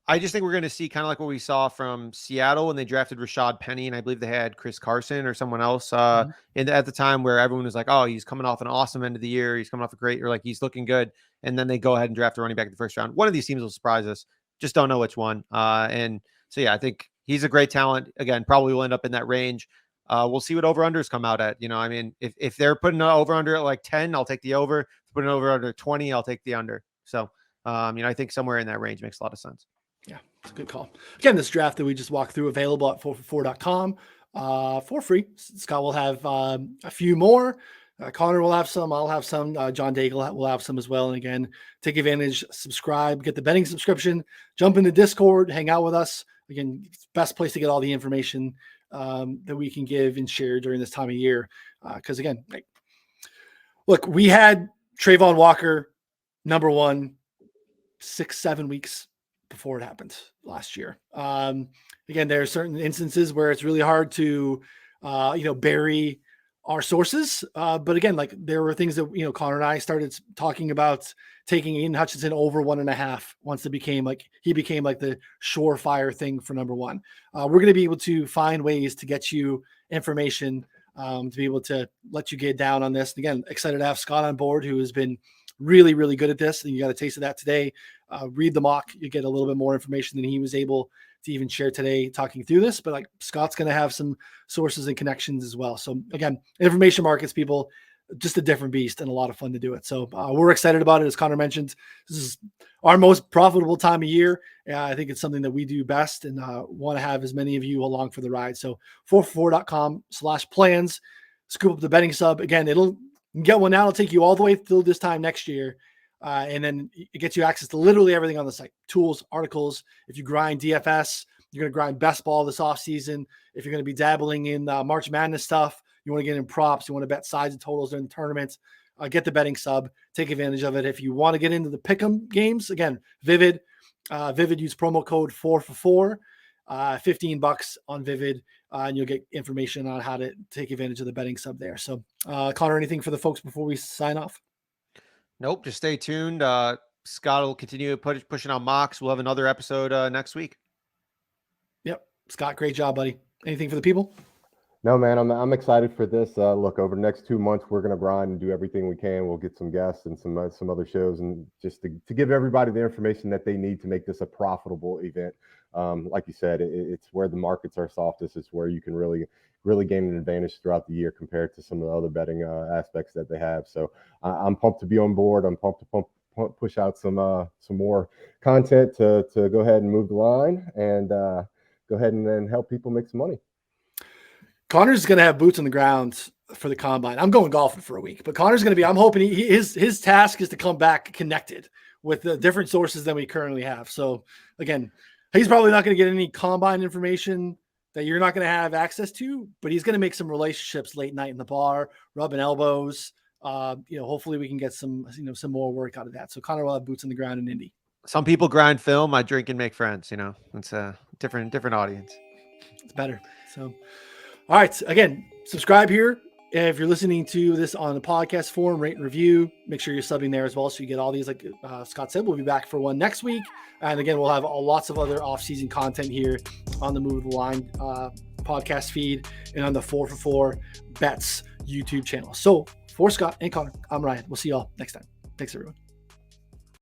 I just think we're going to see kind of like what we saw from Seattle when they drafted Rashad Penny, and I believe they had Chris Carson or someone else at the time, where everyone was like, oh, he's coming off an awesome end of the year. He's coming off a great, or like he's looking good. And then they go ahead and draft a running back in the first round. One of these teams will surprise us. Just don't know which one. And so, yeah, I think he's a great talent. Again, probably will end up in that range. We'll see what over-unders come out at. If they're putting an over-under at like 10, I'll take the over. If they're putting an over-under 20, I'll take the under. So, I think somewhere in that range makes a lot of sense. Yeah, it's a good call. Again, this draft that we just walked through, available at 4for4.com for free. Scott will have a few more. Connor will have some. I'll have some. John Daigle will have some as well. And again, take advantage, subscribe, get the betting subscription, jump into Discord, hang out with us. Again, it's the best place to get all the information that we can give and share during this time of year. Because again, look, we had Trayvon Walker number one 6-7 weeks before it happened last year. Again, there are certain instances where it's really hard to, bury our sources. But again, like there were things that, Connor and I started talking about taking Aiden Hutchinson over 1.5 once he became like the surefire thing for number one. We're going to be able to find ways to get you information to be able to let you get down on this. And again, excited to have Scott on board, who has been really, really good at this. And you got a taste of that today. Read the mock. You get a little bit more information than he was able to even share today talking through this. But like Scott's going to have some sources and connections as well. So again, information markets, people, just a different beast and a lot of fun to do it. So we're excited about it. As Connor mentioned, this is our most profitable time of year. I think it's something that we do best and want to have as many of you along for the ride. So 4for4.com/plans, scoop up the betting sub. Again, it'll get one now. It'll take you all the way through this time next year. And then it gets you access to literally everything on the site, tools, articles. If you grind DFS, you're going to grind best ball this offseason. If you're going to be dabbling in March Madness stuff, you want to get in props, you want to bet sides and totals during the tournament, get the betting sub, take advantage of it. If you want to get into the pick'em games, again, Vivid use promo code 4for4, $15 on Vivid, and you'll get information on how to take advantage of the betting sub there. So, Connor, anything for the folks before we sign off? Nope. Just stay tuned. Scott will continue pushing on mocks. We'll have another episode next week. Yep. Scott, great job, buddy. Anything for the people? No, man, I'm excited for this. Look, over the next 2 months, we're going to grind and do everything we can. We'll get some guests and some other shows, and just to give everybody the information that they need to make this a profitable event. Like you said, it's where the markets are softest. It's where you can really gain an advantage throughout the year compared to some of the other betting aspects that they have. So I'm pumped to be on board. I'm pumped to push out some more content to go ahead and move the line and go ahead and then help people make some money. Connor's going to have boots on the ground for the combine. I'm going golfing for a week, but Connor's going to be, I'm hoping his task is to come back connected with the different sources than we currently have. So again, he's probably not going to get any combine information that you're not going to have access to, but he's going to make some relationships late night in the bar, rubbing elbows. Hopefully we can get some more work out of that. So Connor will have boots on the ground in Indy. Some people grind film. I drink and make friends. It's a different audience. It's better. So, all right. Again, subscribe here. If you're listening to this on the podcast form, rate and review. Make sure you're subbing there as well, so you get all these. Like Scott said, we'll be back for one next week, and again, we'll have lots of other off-season content here on the Move the Line podcast feed and on the 4for4 Bets YouTube channel. So, for Scott and Connor, I'm Ryan. We'll see y'all next time. Thanks, everyone.